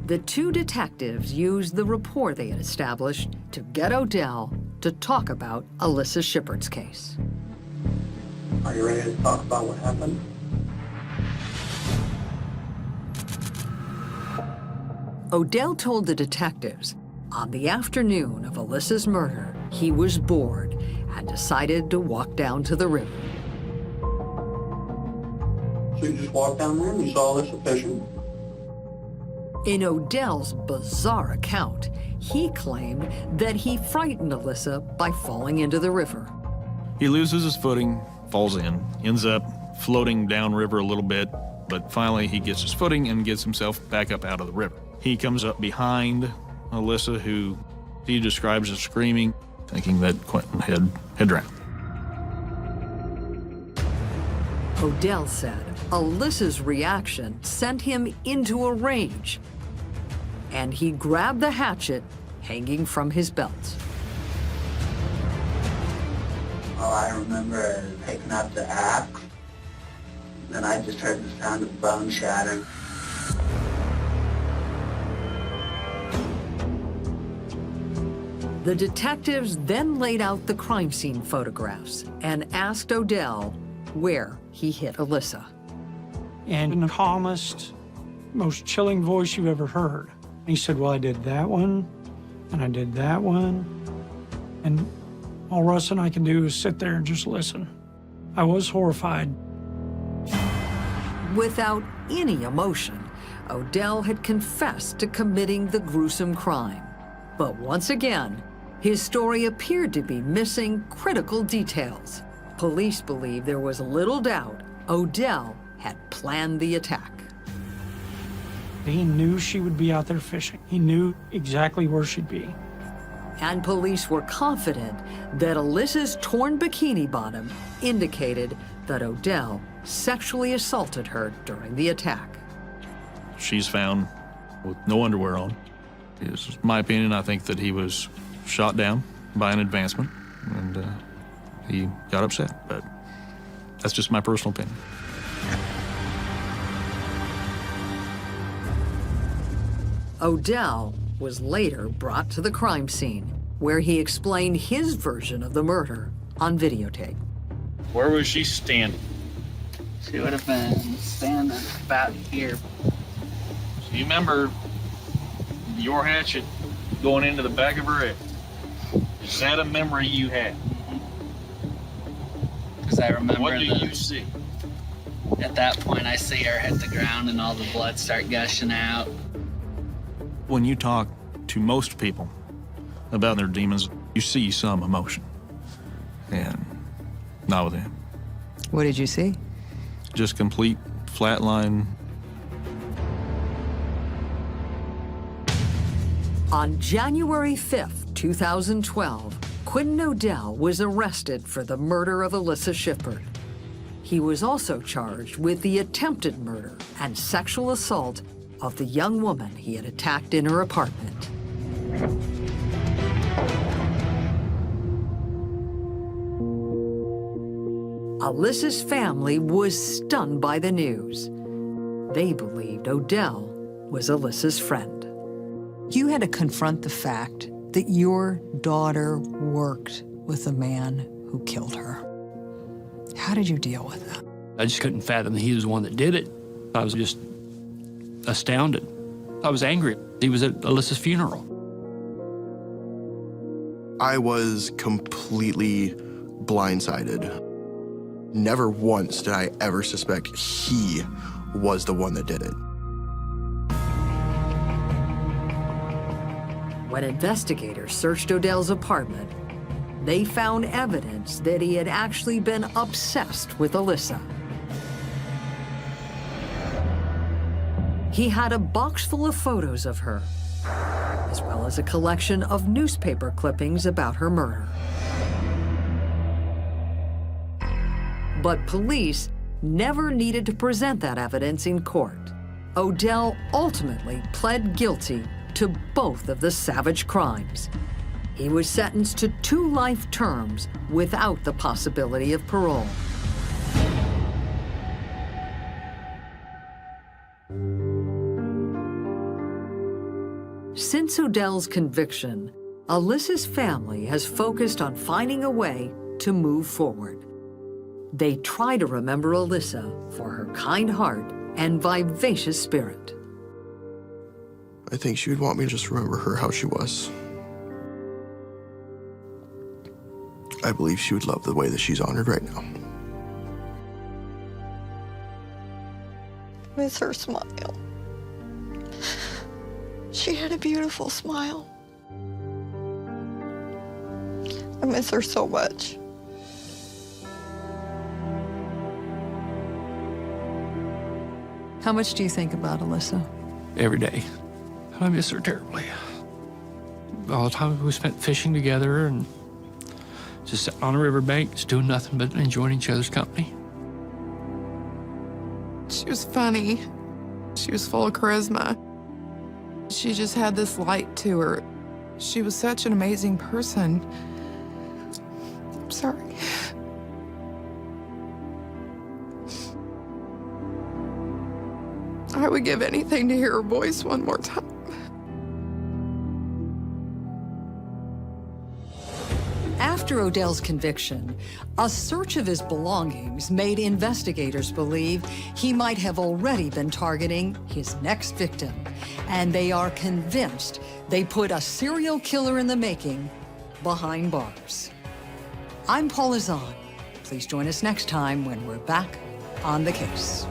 The two detectives used the rapport they had established to get Odell to talk about Alyssa Shippert's case. Are you ready to talk about what happened? Odell told the detectives on the afternoon of Alyssa's murder, he was bored and decided to walk down to the river. So you just walked down there and you saw Alyssa fishing? In Odell's bizarre account, he claimed that he frightened Alyssa by falling into the river. He loses his footing, falls in, ends up floating downriver a little bit, but finally he gets his footing and gets himself back up out of the river. He comes up behind Alyssa, who he describes as screaming, thinking that Quentin had drowned. Odell said Alyssa's reaction sent him into a rage, and he grabbed the hatchet hanging from his belt. All I remember is picking up the axe, then I just heard the sound of bone shattering. The detectives then laid out the crime scene photographs and asked Odell where he hit Alyssa. And in the calmest, most chilling voice you've ever heard. He said, well, I did that one, and I did that one. And all Russ and I can do is sit there and just listen. I was horrified. Without any emotion, Odell had confessed to committing the gruesome crime. But once again, his story appeared to be missing critical details. Police believe there was little doubt Odell had planned the attack. He knew she would be out there fishing. He knew exactly where she'd be. And police were confident that Alyssa's torn bikini bottom indicated that Odell sexually assaulted her during the attack. She's found with no underwear on. It's my opinion, I think that he was shot down by an advancement, and he got upset, but that's just my personal opinion. Odell was later brought to the crime scene, where he explained his version of the murder on videotape. Where was she standing? She would have been standing about here. So you remember your hatchet going into the back of her head? Is that a memory you have? Because I remember What do you see? At that point, I see her hit the ground and all the blood start gushing out. When you talk to most people about their demons, you see some emotion, and not with him. What did you see? Just complete flatline. On January 5th, 2012, Quentin Odell was arrested for the murder of Alyssa Shippert. He was also charged with the attempted murder and sexual assault of the young woman he had attacked in her apartment. Alyssa's family was stunned by the news. They believed Odell was Alyssa's friend. You had to confront the fact that your daughter worked with the man who killed her. How did you deal with that? I just couldn't fathom that he was the one that did it. I was just astounded. I was angry. He was at Alyssa's funeral. I was completely blindsided. Never once did I ever suspect he was the one that did it. When investigators searched Odell's apartment, they found evidence that he had actually been obsessed with Alyssa. He had a box full of photos of her, as well as a collection of newspaper clippings about her murder. But police never needed to present that evidence in court. Odell ultimately pled guilty to both of the savage crimes. He was sentenced to 2 life terms without the possibility of parole. Since Odell's conviction, Alyssa's family has focused on finding a way to move forward. They try to remember Alyssa for her kind heart and vivacious spirit. I think she would want me to just remember her how she was. I believe she would love the way that she's honored right now. Miss her smile. She had a beautiful smile. I miss her so much. How much do you think about Alyssa? Every day. I miss her terribly. All the time we spent fishing together and just sitting on a riverbank, just doing nothing but enjoying each other's company. She was funny. She was full of charisma. She just had this light to her. She was such an amazing person. I'm sorry. I would give anything to hear her voice one more time. After Odell's conviction, a search of his belongings made investigators believe he might have already been targeting his next victim. And they are convinced they put a serial killer in the making behind bars. I'm Paula Zahn. Please join us next time when we're back on the case.